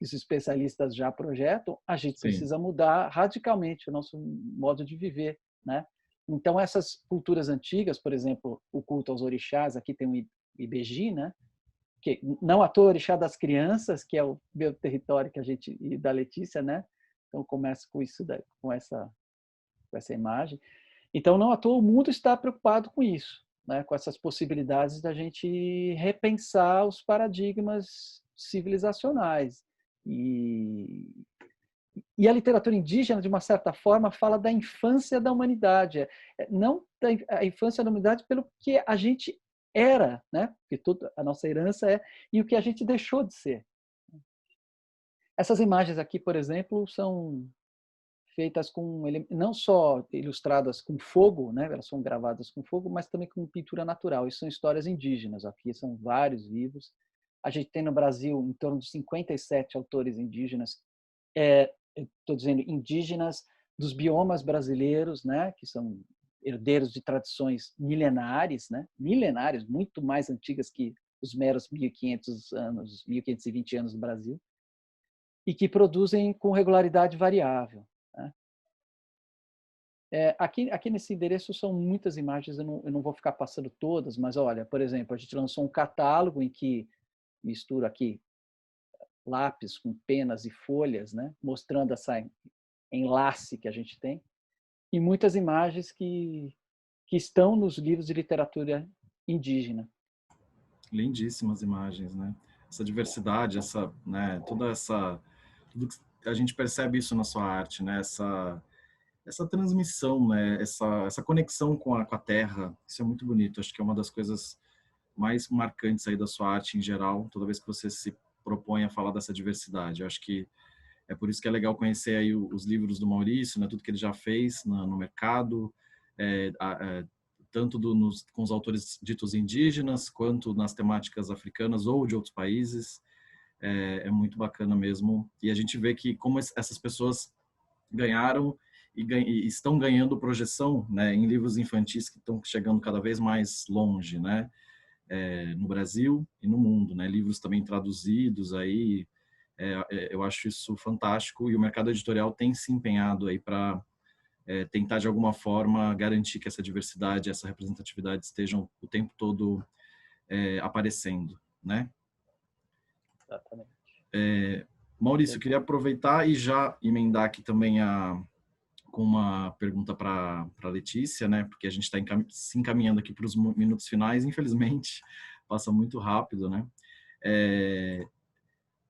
os especialistas já projetam, a gente precisa mudar radicalmente o nosso modo de viver, né? Então, essas culturas antigas, por exemplo, o culto aos orixás, aqui tem o Ibeji, né? Que não à toa o orixá das crianças, que é o meu território que a gente e da Letícia, né? Então começa com isso, com essa imagem. Então não à toa o mundo está preocupado com isso, né? Com essas possibilidades da gente repensar os paradigmas civilizacionais. E a literatura indígena, de uma certa forma, fala da infância da humanidade. Não a infância da humanidade pelo que a gente era, né? Porque toda a nossa herança e o que a gente deixou de ser. Essas imagens aqui, por exemplo, são feitas com não só ilustradas com fogo, né? Elas são gravadas com fogo, mas também com pintura natural. Isso são histórias indígenas. Aqui são vários livros. A gente tem no Brasil em torno de 57 autores indígenas. Estou dizendo indígenas dos biomas brasileiros, né? Que são herdeiros de tradições milenares, né? Milenares, muito mais antigas que os meros 1.500 anos, 1.520 anos do Brasil, e que produzem com regularidade variável. Né? Aqui nesse endereço são muitas imagens, eu não vou ficar passando todas, mas olha, por exemplo, a gente lançou um catálogo em que misturo aqui lápis com penas e folhas, né? Mostrando essa enlace que a gente tem, e muitas imagens que estão nos livros de literatura indígena. Lindíssimas imagens, né? Essa diversidade, né, tudo que a gente percebe isso na sua arte, né? Essa transmissão, né? Essa conexão com a terra, isso é muito bonito. Acho que é uma das coisas mais marcantes aí da sua arte em geral, toda vez que você se propõe a falar dessa diversidade. Eu acho que é por isso que é legal conhecer aí os livros do Maurício, né? Tudo que ele já fez no mercado, tanto com os autores ditos indígenas, quanto nas temáticas africanas ou de outros países. É muito bacana mesmo. E a gente vê que como essas pessoas ganharam e estão ganhando projeção, né, em livros infantis que estão chegando cada vez mais longe, né, no Brasil e no mundo, né, livros também traduzidos aí. Eu acho isso fantástico, e o mercado editorial tem se empenhado aí para tentar de alguma forma garantir que essa diversidade, essa representatividade estejam o tempo todo aparecendo, né? Exatamente. Maurício, eu queria aproveitar e já emendar aqui também com uma pergunta para a Letícia, né? Porque a gente está se encaminhando aqui para os minutos finais, infelizmente, passa muito rápido, né?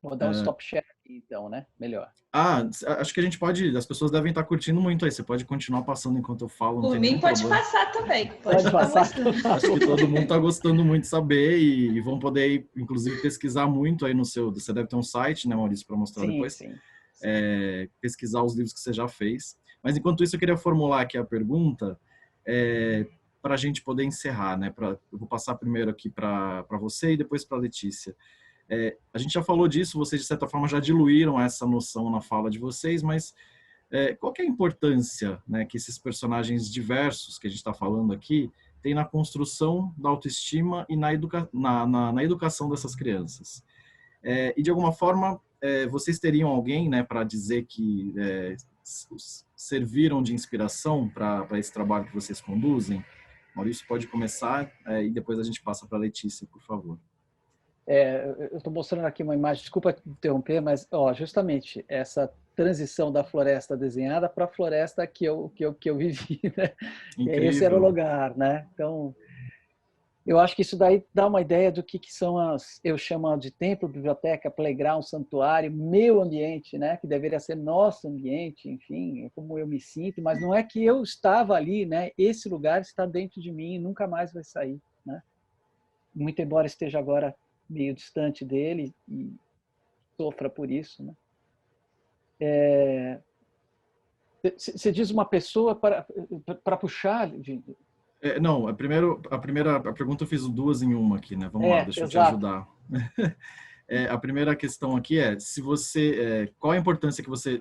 Vou dar um stop share aqui, então, né? Melhor. Acho que a gente pode, as pessoas devem estar curtindo muito aí, você pode continuar passando enquanto eu falo, não Por tem mim nenhum pode problema. passar também, pode passar. Acho que todo mundo está gostando muito de saber e vão poder, inclusive, pesquisar muito aí no seu, você deve ter um site, né, Maurício, para mostrar depois. Sim. Pesquisar os livros que você já fez. Mas, enquanto isso, eu queria formular aqui a pergunta para a gente poder encerrar, né? Eu vou passar primeiro aqui para você e depois para a Letícia. A gente já falou disso, vocês, de certa forma, já diluíram essa noção na fala de vocês, mas qual que é a importância, né, que esses personagens diversos que a gente está falando aqui têm na construção da autoestima e na educação dessas crianças? E, de alguma forma, vocês teriam alguém, né, para dizer que serviram de inspiração para esse trabalho que vocês conduzem? Maurício pode começar e depois a gente passa para a Letícia, por favor. Eu estou mostrando aqui uma imagem, desculpa interromper, mas justamente essa transição da floresta desenhada para a floresta que eu vivi, né? Esse era o lugar, né? Então, eu acho que isso daí dá uma ideia do que são eu chamo de templo, biblioteca, playground, santuário, meu ambiente, né? Que deveria ser nosso ambiente, enfim, é como eu me sinto, mas não é que eu estava ali, né? Esse lugar está dentro de mim e nunca mais vai sair, né? Muito embora esteja agora meio distante dele e sofra por isso, né? Você diz uma pessoa para puxar? Não, a pergunta eu fiz duas em uma aqui, né? Vamos lá, deixa eu te ajudar. A primeira questão aqui é se qual a importância que você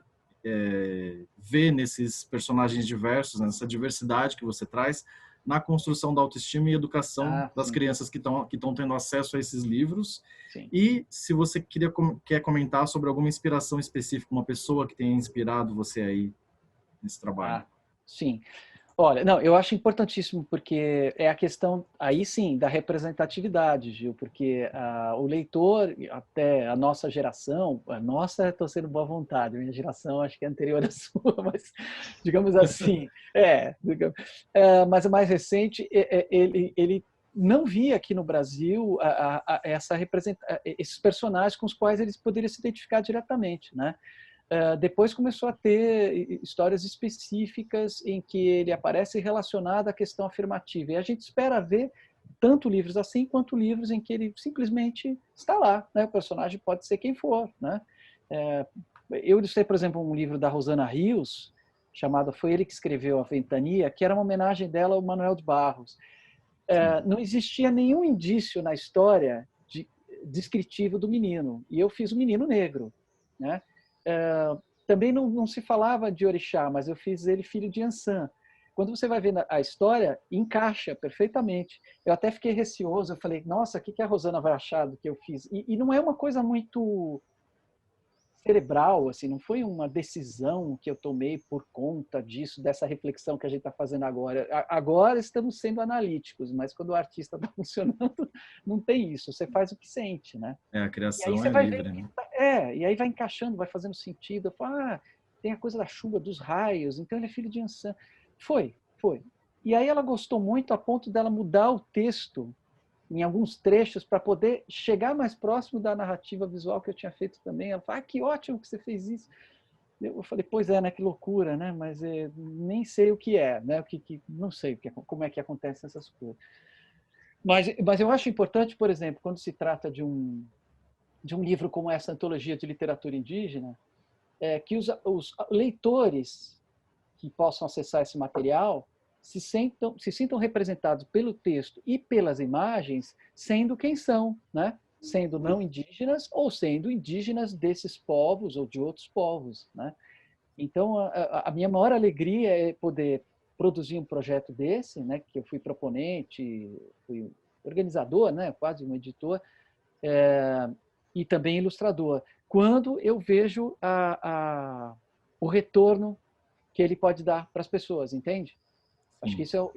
vê nesses personagens diversos, nessa diversidade que você traz na construção da autoestima e educação das crianças que estão tendo acesso a esses livros. Sim. E se você quer comentar sobre alguma inspiração específica, uma pessoa que tenha inspirado você aí nesse trabalho. Sim. Olha, não, eu acho importantíssimo porque é a questão, aí sim, da representatividade, Gil, porque o leitor, até a nossa geração, a nossa, estou sendo boa vontade, a minha geração acho que é anterior à sua, mas digamos assim, mas a mais recente, ele não via aqui no Brasil esses personagens com os quais eles poderiam se identificar diretamente, né? Depois começou a ter histórias específicas em que ele aparece relacionado à questão afirmativa. E a gente espera ver tanto livros assim, quanto livros em que ele simplesmente está lá, né? O personagem pode ser quem for, né? Eu ilustrei, por exemplo, um livro da Rosana Rios, chamada Foi Ele que Escreveu a Ventania, que era uma homenagem dela ao Manuel de Barros. Não existia nenhum indício na história descritivo do menino, e eu fiz o menino negro, né? Também não se falava de orixá, mas eu fiz ele filho de Ansan. Quando você vai ver a história, encaixa perfeitamente. Eu até fiquei receoso, eu falei, nossa, o que a Rosana vai achar do que eu fiz? E não é uma coisa muito cerebral, assim, não foi uma decisão que eu tomei por conta disso, dessa reflexão que a gente está fazendo agora. Agora estamos sendo analíticos, mas quando o artista está funcionando, não tem isso. Você faz o que sente, né? A criação e aí é livre, né? E aí vai encaixando, vai fazendo sentido. Eu falo, tem a coisa da chuva, dos raios, então ele é filho de Ansan. Foi. E aí ela gostou muito a ponto dela mudar o texto em alguns trechos para poder chegar mais próximo da narrativa visual que eu tinha feito também. Ela falou, que ótimo que você fez isso. Eu falei, pois é, né, que loucura, né? Mas nem sei o que é, né? Não sei como é que acontecem essas coisas. Mas eu acho importante, por exemplo, quando se trata de um livro como essa antologia de literatura indígena, que os leitores que possam acessar esse material se sintam representados pelo texto e pelas imagens, sendo quem são, né? Sendo não indígenas ou sendo indígenas desses povos ou de outros povos, né? Então, a minha maior alegria é poder produzir um projeto desse, né? Que eu fui proponente, fui organizador, né? Quase um editor, e também ilustrador. Quando eu vejo o retorno que ele pode dar para as pessoas, entende? Acho que isso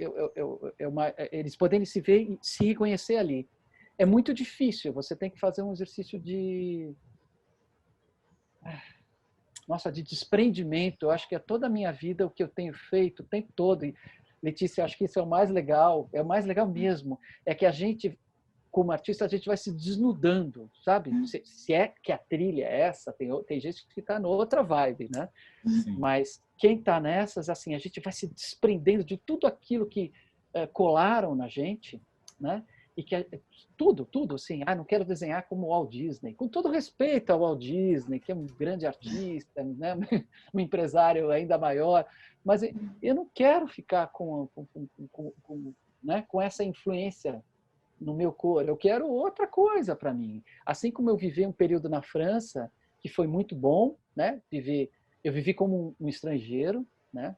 eles poderem se ver e se reconhecer ali. É muito difícil, você tem que fazer um exercício de desprendimento. Eu acho que é toda a minha vida o que eu tenho feito o tempo todo. E, Letícia, acho que isso é o mais legal mesmo, é que a gente, como artista, a gente vai se desnudando, sabe? Se é que a trilha é essa, tem gente que está noutra vibe, né? Sim. Mas quem está nessas, assim, a gente vai se desprendendo de tudo aquilo que colaram na gente, né? E que tudo, assim, não quero desenhar como o Walt Disney, com todo respeito ao Walt Disney, que é um grande artista, né? Um empresário ainda maior, mas eu não quero ficar com essa influência no meu cor, eu quero outra coisa para mim. Assim como eu vivi um período na França, que foi muito bom, né? Eu vivi como um estrangeiro, né?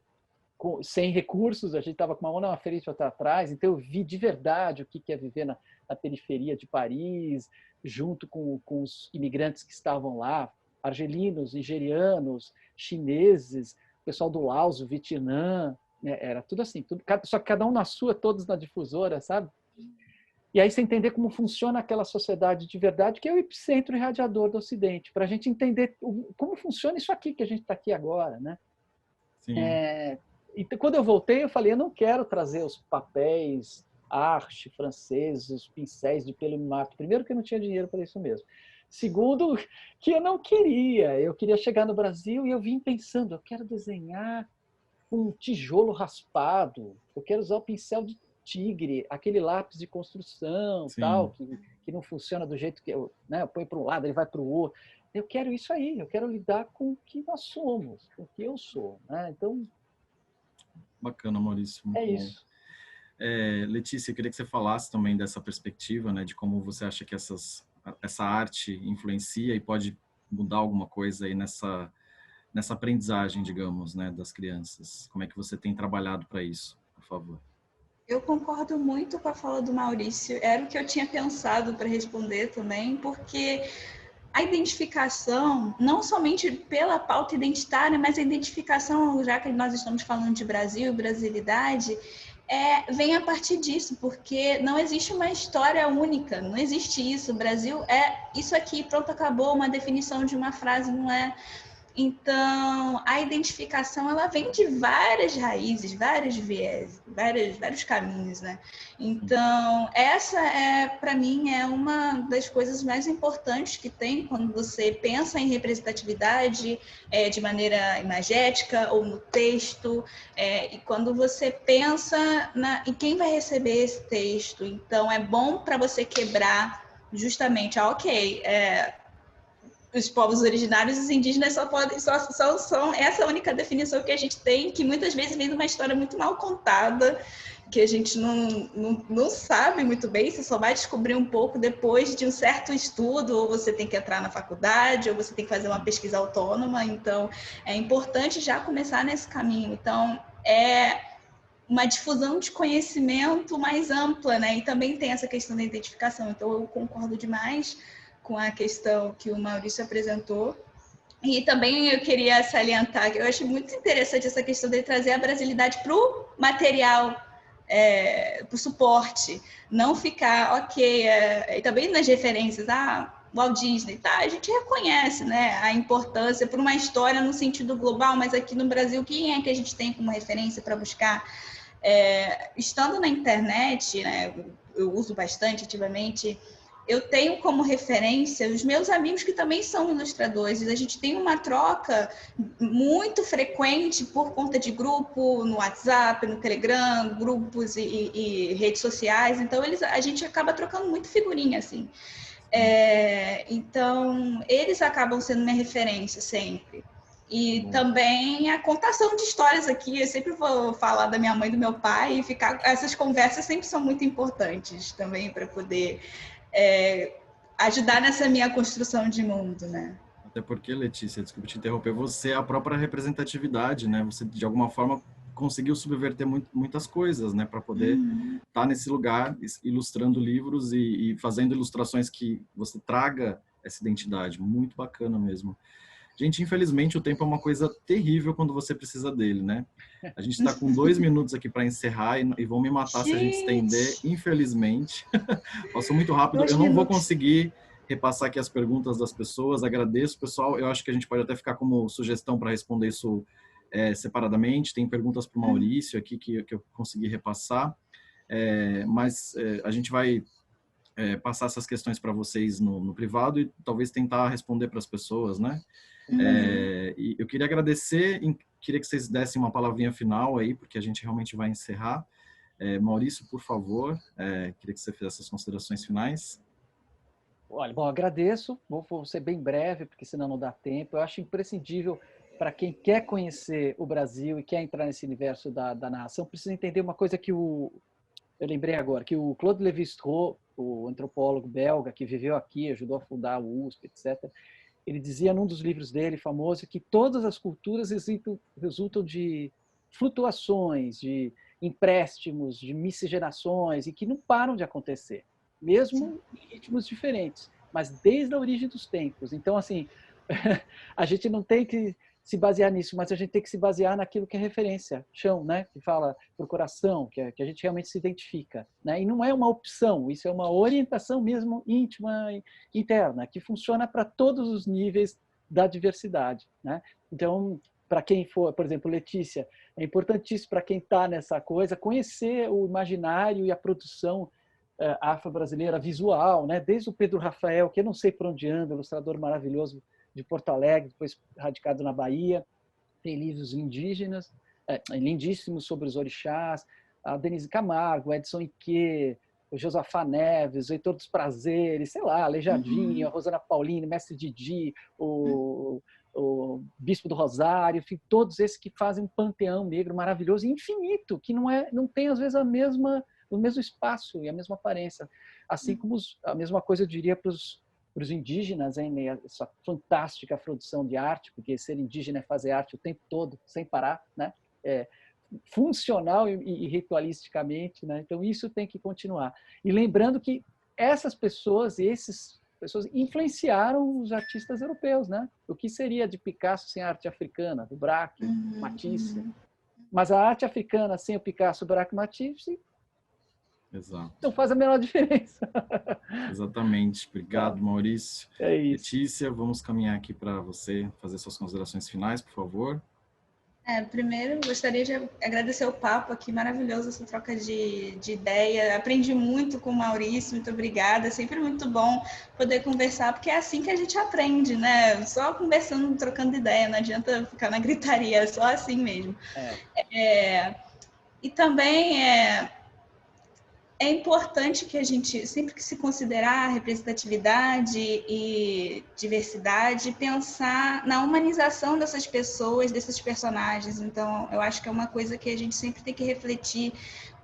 Sem recursos, a gente estava com uma mão na frente e outra atrás, então eu vi de verdade o que é viver na periferia de Paris, junto com os imigrantes que estavam lá, argelinos, nigerianos, chineses, pessoal do Laos, o Vietnã, né? Era tudo assim, só que cada um na sua, todos na difusora, sabe? E aí você entender como funciona aquela sociedade de verdade, que é o epicentro irradiador do Ocidente, para a gente entender como funciona isso aqui que a gente está aqui agora, né? Sim. Então, quando eu voltei, eu falei, eu não quero trazer os papéis, arte franceses, os pincéis de pelo mato. Primeiro, que eu não tinha dinheiro para isso mesmo. Segundo, que eu não queria. Eu queria chegar no Brasil e eu vim pensando, eu quero desenhar um tijolo raspado, eu quero usar o pincel de tigre, aquele lápis de construção, tal, que não funciona do jeito que eu ponho para um lado, ele vai para o outro. Eu quero isso aí, eu quero lidar com o que nós somos, com o que eu sou, né? Então, bacana, Maurício. Muito bom. Isso. Letícia, eu queria que você falasse também dessa perspectiva, né, de como você acha que essa arte influencia e pode mudar alguma coisa aí nessa aprendizagem, digamos, né, das crianças. Como é que você tem trabalhado para isso, por favor? Eu concordo muito com a fala do Maurício. Era o que eu tinha pensado para responder também, porque a identificação, não somente pela pauta identitária, mas a identificação, já que nós estamos falando de Brasil, brasilidade, vem a partir disso, porque não existe uma história única, não existe isso. O Brasil é isso aqui, pronto, acabou, uma definição de uma frase, não é. Então, a identificação, ela vem de várias raízes, vários viés, vários caminhos, né? Então, essa para mim, é uma das coisas mais importantes que tem quando você pensa em representatividade de maneira imagética ou no texto, e quando você pensa em quem vai receber esse texto. Então, é bom para você quebrar justamente, os povos originários, os indígenas só são essa única definição que a gente tem, que muitas vezes vem de uma história muito mal contada, que a gente não sabe muito bem, você só vai descobrir um pouco depois de um certo estudo, ou você tem que entrar na faculdade, ou você tem que fazer uma pesquisa autônoma. Então, é importante já começar nesse caminho. Então, é uma difusão de conhecimento mais ampla, né? E também tem essa questão da identificação. Então, eu concordo demais com a questão que o Maurício apresentou. E também eu queria salientar que eu acho muito interessante essa questão de trazer a brasilidade para o material, para o suporte. Não ficar, ok, e também nas referências, Walt Disney, tá? A gente reconhece, né, a importância por uma história no sentido global, mas aqui no Brasil, quem é que a gente tem como referência para buscar? Estando na internet, né, eu uso bastante ativamente, eu tenho como referência os meus amigos que também são ilustradores. A gente tem uma troca muito frequente por conta de grupo, no WhatsApp, no Telegram, grupos e redes sociais. Então, a gente acaba trocando muito figurinha, assim. Então, eles acabam sendo minha referência sempre. E também a contação de histórias aqui. Eu sempre vou falar da minha mãe e do meu pai e essas conversas sempre são muito importantes também para poder ajudar nessa minha construção de mundo, né? Até porque, Letícia, desculpa te interromper, você é a própria representatividade, né? Você, de alguma forma, conseguiu subverter muitas coisas, né? Para poder estar nesse lugar, ilustrando livros e fazendo ilustrações que você traga essa identidade. Muito bacana mesmo. Gente, infelizmente, o tempo é uma coisa terrível quando você precisa dele, né? A gente está com 2 minutos aqui para encerrar e vão me matar se a gente estender, infelizmente. Passou muito rápido. Eu não vou conseguir repassar aqui as perguntas das pessoas. Agradeço, pessoal. Eu acho que a gente pode até ficar como sugestão para responder isso separadamente. Tem perguntas para o Maurício aqui que eu consegui repassar. Mas a gente vai passar essas questões para vocês no privado e talvez tentar responder para as pessoas, né? E eu queria agradecer, queria que vocês dessem uma palavrinha final aí, porque a gente realmente vai encerrar. Maurício, por favor, queria que você fizesse as considerações finais. Olha, bom, agradeço, vou ser bem breve, porque senão não dá tempo. Eu acho imprescindível para quem quer conhecer o Brasil e quer entrar nesse universo da narração, precisa entender uma coisa que eu lembrei agora, que o Claude Lévi-Strauss, o antropólogo belga que viveu aqui, ajudou a fundar o USP, etc., ele dizia num dos livros dele, famoso, que todas as culturas resultam de flutuações, de empréstimos, de miscigenações, e que não param de acontecer, mesmo em ritmos diferentes, mas desde a origem dos tempos. Então, assim, a gente não tem que se basear nisso, mas a gente tem que se basear naquilo que é referência, chão, né? Que fala por coração, que a gente realmente se identifica, né? E não é uma opção, isso é uma orientação mesmo íntima, interna, que funciona para todos os níveis da diversidade, né? Então, para quem for, por exemplo, Letícia, é importantíssimo para quem está nessa coisa conhecer o imaginário e a produção afro-brasileira visual, né? Desde o Pedro Rafael, que eu não sei por onde anda, ilustrador maravilhoso de Porto Alegre, depois radicado na Bahia, tem livros indígenas, lindíssimos sobre os orixás, a Denise Camargo, o Edson Iquê, o Josafá Neves, o Heitor dos Prazeres, sei lá, Aleijadinho, a Rosana Paulini, Mestre Didi, o Bispo do Rosário, enfim, todos esses que fazem um panteão negro maravilhoso e infinito, que não tem às vezes o mesmo espaço e a mesma aparência. Assim como a mesma coisa eu diria para os indígenas, essa fantástica produção de arte, porque ser indígena é fazer arte o tempo todo, sem parar, né? Funcional e ritualisticamente, né? Então isso tem que continuar. E lembrando que essas pessoas influenciaram os artistas europeus, né? O que seria de Picasso sem a arte africana, do Braque, Matisse? Mas a arte africana sem o Picasso, Braque, Matisse, exato, não faz a menor diferença. Exatamente. Obrigado, Maurício. É isso. Letícia, vamos caminhar aqui para você fazer suas considerações finais, por favor. Primeiro, gostaria de agradecer o papo aqui, maravilhoso, essa troca de ideia. Aprendi muito com o Maurício, muito obrigada. É sempre muito bom poder conversar, porque é assim que a gente aprende, né? Só conversando, trocando ideia, não adianta ficar na gritaria, é só assim mesmo. E também é importante que a gente, sempre que se considerar representatividade e diversidade, pensar na humanização dessas pessoas, desses personagens. Então, eu acho que é uma coisa que a gente sempre tem que refletir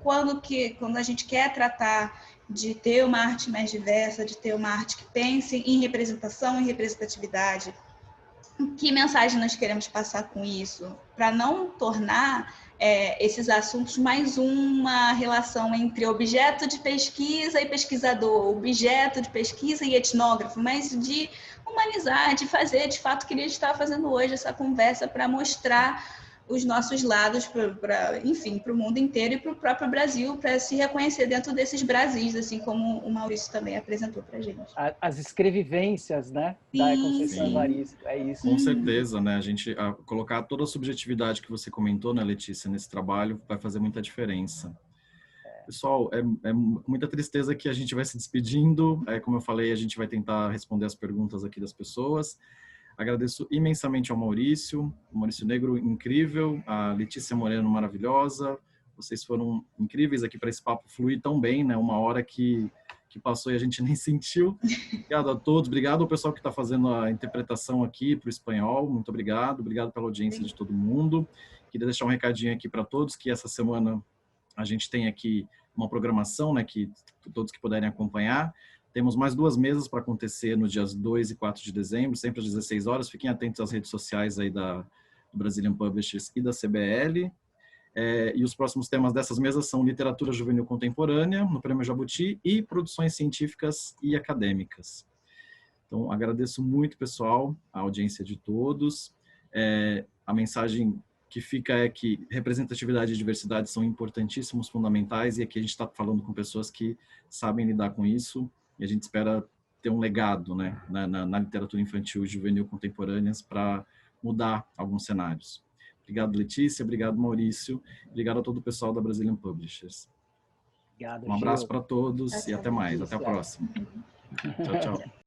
quando a gente quer tratar de ter uma arte mais diversa, de ter uma arte que pense em representação e representatividade. Que mensagem nós queremos passar com isso? Para não tornar esses assuntos mais uma relação entre objeto de pesquisa e pesquisador, objeto de pesquisa e etnógrafo, mas de humanizar, de fazer, de fato, que a gente está fazendo hoje essa conversa para mostrar os nossos lados, enfim, para o mundo inteiro e para o próprio Brasil, para se reconhecer dentro desses Brasis, assim como o Maurício também apresentou para a gente. As escrevivências, né, da Conceição Evaristo, é isso. Com certeza, né? Colocar toda a subjetividade que você comentou, né, Letícia, nesse trabalho vai fazer muita diferença. Pessoal, é muita tristeza que a gente vai se despedindo. Como eu falei, a gente vai tentar responder as perguntas aqui das pessoas. Agradeço imensamente ao Maurício, o Maurício Negro incrível, a Letícia Moreno maravilhosa. Vocês foram incríveis aqui para esse papo fluir tão bem, né? Uma hora que passou e a gente nem sentiu. Obrigado a todos, obrigado ao pessoal que está fazendo a interpretação aqui para o espanhol, muito obrigado pela audiência de todo mundo. Queria deixar um recadinho aqui para todos, que essa semana a gente tem aqui uma programação, né, que todos que puderem acompanhar. Temos mais 2 mesas para acontecer nos dias 2 e 4 de dezembro, sempre às 16 horas. Fiquem atentos às redes sociais aí do Brazilian Publishers e da CBL. E os próximos temas dessas mesas são literatura juvenil contemporânea, no Prêmio Jabuti, e produções científicas e acadêmicas. Então, agradeço muito, pessoal, a audiência de todos. A mensagem que fica é que representatividade e diversidade são importantíssimos, fundamentais, e aqui a gente está falando com pessoas que sabem lidar com isso, e a gente espera ter um legado, né, na literatura infantil e juvenil contemporâneas para mudar alguns cenários. Obrigado, Letícia. Obrigado, Maurício. Obrigado a todo o pessoal da Brazilian Publishers. Obrigado, um abraço para todos e até mais. Letícia. Até a próxima. Tchau, tchau.